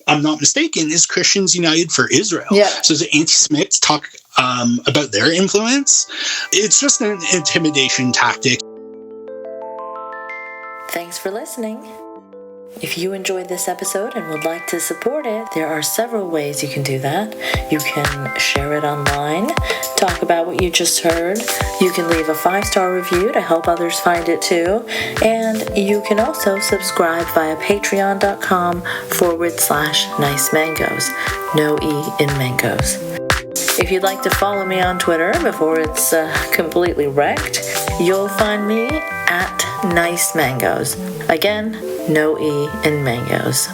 I'm not mistaken, is Christians United for Israel. So the anti-Semites talk about their influence. It's just an intimidation tactic. Thanks for listening. If you enjoyed this episode and would like to support it, there are several ways you can do that. You can share it online, talk about what you just heard. You can leave a 5-star review to help others find it too. And you can also subscribe via patreon.com/nice mangoes. No E in mangoes. If you'd like to follow me on Twitter before it's completely wrecked, you'll find me at Nice Mangoes. Again, no E in mangoes.